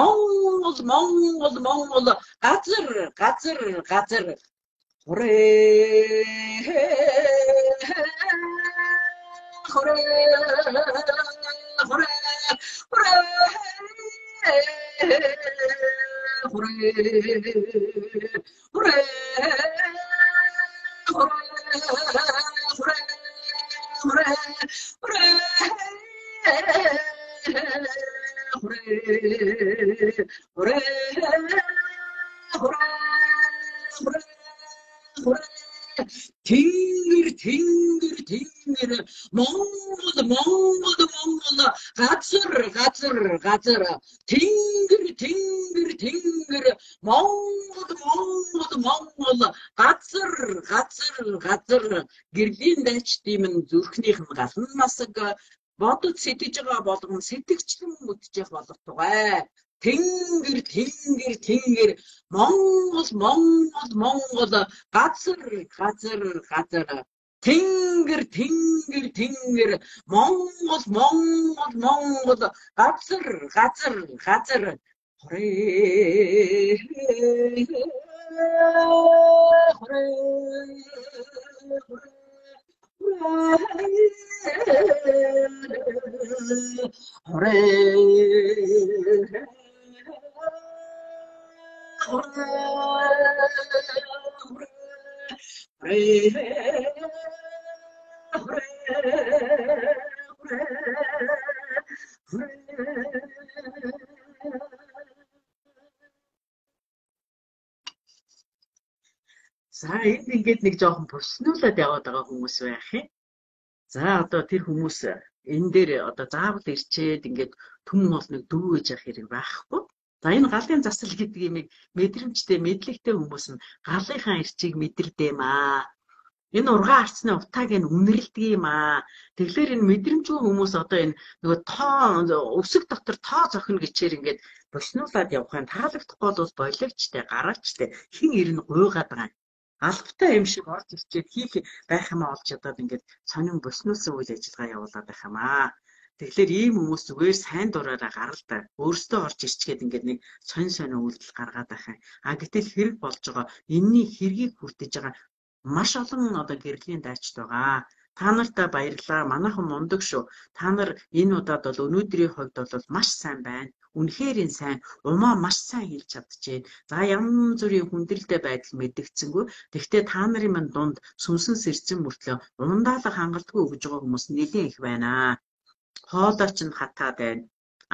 Монгол газар Тэнгэр Монгол газар Тэнгэр Монгол газар гэрлийн дайчдын минь зүрхнийх нь галан насаг бодод сэтгэж байгаа болгон сэтгэгчлэн үтжих болтугай. Тэнгэр Монгол газар Тэнгэр Монгол газар За энд ингээд нэг жоохон бүснүүлээд яваад байгаа хүмүүс байх юм. За одоо тэр хүмүүс энэ дээр одоо заавал ирчээд ингээд түн бол нэг дүүж явах хэрэг байхгүй. За энэ галын засал гэдэг имийг мэдрэмжтэй мэдлэгтэй хүмүүс нь галынхаа ирчийг мэдэрдэг юм аа. Энэ ургаан арцны утааг нь үнэрлдэг юм аа. Тэгэхээр энэ мэдрэмжгүй хүмүүс одоо энэ нөгөө өсөг дотор тоо зохино гэчээр ингээд бүснүүлээд явахын таалагдахгүй бол боловчтой гараачтай хин ирнэ гуйгаад байгаа. Албатай юм шиг орж ирчээд хийх байх юм олж ядаад ингээд сонин бүснүүлсэн үйл ажиллагаа явуулаад байх юм аа. Тэгэхээр ийм хүмүүс зүгээр сайн дураараа гаралтай өөрсдөө орж ирчгээд ингээд нэг сонин үйлдэл гаргаад байх юм. Гэтэл хэрэг болж байгаа энэний хэргийг хүртэж байгаа маш олон одоо гэрлийн дайчд байгаа. Та нартай баярлалаа. Манайхан мундаг шүү. Та нар энэ удаад бол өнөөдрийн хувьд бол маш сайн байна. үнэхээр энэ сайн умаа маш сайн хэлж чадчихээн. За янз бүрийн хүндрэлтэй байдал мэдгдсэнгүй. Тэгвэл та нарын манд дунд сүнсэн сэрцэн мөртлөө ундаалга хангалтгүй өгж байгаа хүмүүс нэлээд их байна. Хоолой ч хатаад байна.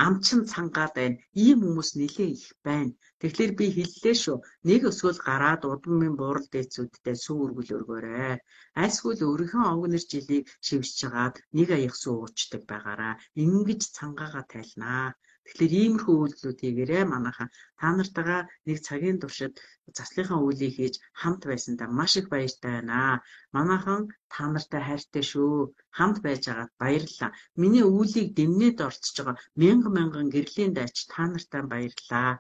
Ам чин цангаад байна. Ийм хүмүүс нэлээд их байна. Тэгэхээр би хэллээ шүү. Нэг өсгөл гараад удамын буурал дээдсүүдтэй сүү үргэл өргөөрэй. Айлсгүй л өөрийнхөө өнгөнөр жилийг шивсэж хагаад нэг аяг сүү уучдаг байгаараа. Ингэж цангаагаа тайлнаа. Тэгэхээр иймэрхүү үйлдэлүүд хийгээрэй манайхаа. Та нартайгаа нэг цагийн туршид заслынхаа үйлийг хийж хамт байсандаа маш их баяртай байна. Манайхан та нартай хайртай шүү. Хамт байж байгаад баярлалаа. Миний үйлийг дэмнээд орцож байгаа мянган гэрлийн дайч та нартай баярлалаа.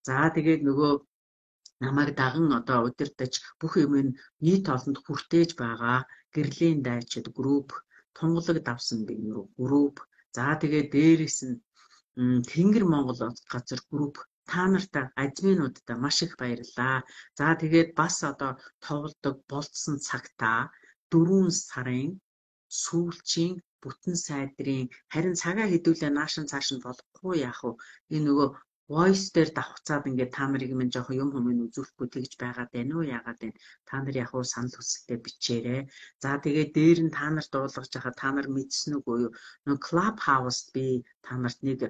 За тэгээд нөгөө намайг даган одоо удирдах бүх юм нийт олонд хүртээж байгаа гэрлийн дайчид групп, тунгалаг давсан групп. За тэгээд дээрээс нь Тэнгэр Монгол газар групп та нартай админуудтай маш их баярлалаа. За тэгээд бас одоо тоглодог болцсон цагтаа 4 сарын сүүлчийн бүтэн сайдрын харин цагаа хэдүүлээ наашин цааш нь болохгүй яах вэ? Энэ нөгөө voice дээр давхцаад ингээд та нарыг минь жоох юм үзүүлэхгүй тэгж байгаад байна уу? Яагаад вэ? Та нар яг уу санал хүсэлтээ бичээрэй. За тэгээд дээр нь та нарт дуулгаж хахад та нар мэдсэн үгүй юу? Нөгөө Clubhouse би та нарт нэг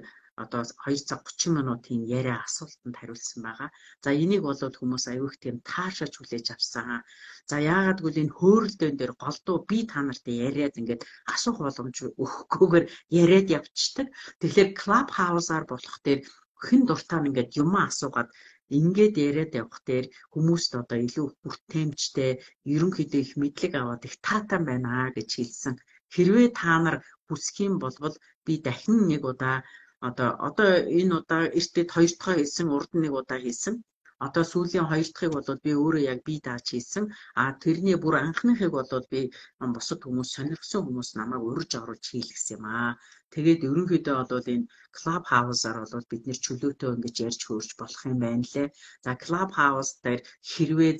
одоо 2 цаг 30 минутын яриа асуултанд хариулсан байгаа. За энийг болоод хүмүүс аюух тийм таашааж хүлээж авсан. За яагаад гэвэл энэ хөөрөлдөөн дээр голдуу би та нарт яриад ингээд асуух боломж өгөхгүйгээр яриад явчихдаг. Тэгэхээр Clubhouse-аар болох дээр хэн дуртаа ингээд юм асуугаад ингээд яриад явах дээр хүмүүст одоо илүү хүртээмжтэй ерөнхийдөө их мэдлэг аваад их таатай байна гэж хэлсэн. Хэрвээ та нар хүсэх юм бол би дахин нэг удаа одоо энэ удаа эртэд 2 дахь хэлсэн, урд нь 1 удаа хэлсэн. Одоо сүүлийн 2 дахьыг бол би өөрөө яг би дааж хийсэн. Тэрний бүр анхныхыг бол би бусад хүмүүс сонирхсан хүмүүс намайг урьж оруулж хийлгсэн юм аа. Тэгээд ерөнхийдөө бол энэ Clubhouse-аар бол бид нэр чөлөөтэй ингэж ярьж хөөрч болох юм байна лээ. За Clubhouse дээр хэрвээ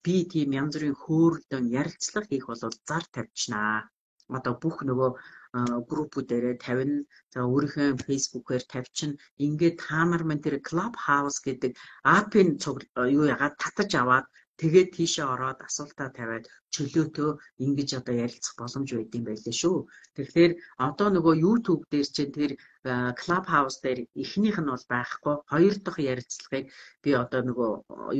би тийм янз бүрийн хөөрөлдөөн ярилцлага хийх бол зар тавьчихнаа. Одоо бүх нөгөө группүүдээрээ тавина. За өөрийнхөө фейсбүүкээр тавьчихна. Ингээд та нар мань тэр Clubhouse гэдэг апын юу ягаад татаж аваад тэгээд тийшээ ороод асуултаа тавиад чөлөөтөө ингэж одоо ярилцах боломж байд юм байлээ шүү. Тэгэхээр одоо нөгөө YouTube дээр чинь тэр Clubhouse дээр эхнийх нь бол байхгүй. 2 дахь ярилцлагыг би одоо нөгөө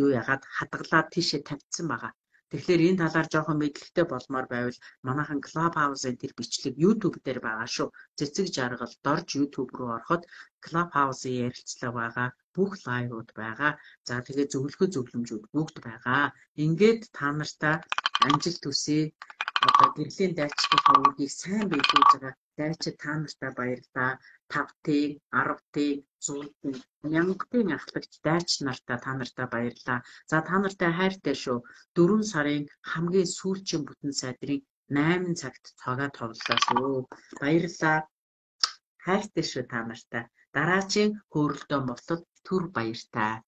юу ягаад хадгалаад тийшээ тавьчихсан байгаа. Тэгэхээр энэ талаар жоохон мэдлэгтэй болмоор байвал манайхан Clubhouse-ын тэр бичлэг YouTube дээр байгаа шүү. Цэцэг жаргал дорж YouTube руу ороход Clubhouse-ын ярилцлага байгаа. Бүх лайвууд байгаа. За тэгээ зөвлөмжүүд бүгд байгаа. Ингээд та нартай амжилт хүсье. Одоо гэрлийн дайчдын үргийг сайн биелүүлж байгаа дайчид та нартай баярлалаа. 5-ыг, 10-ыг, 100-ыг, 1000-ыг ахлагч дайч нартай та нартай баярлалаа. За та нартай хайртай шүү. 4 сарын хамгийн сүүлчийн бүтэн сайдрын 8 цагт цагаа тоглолоо шүү. Баярлалаа. Хайртай шүү та нартай. Дараагийн хөөрөлдөөн болтол түр баяртай.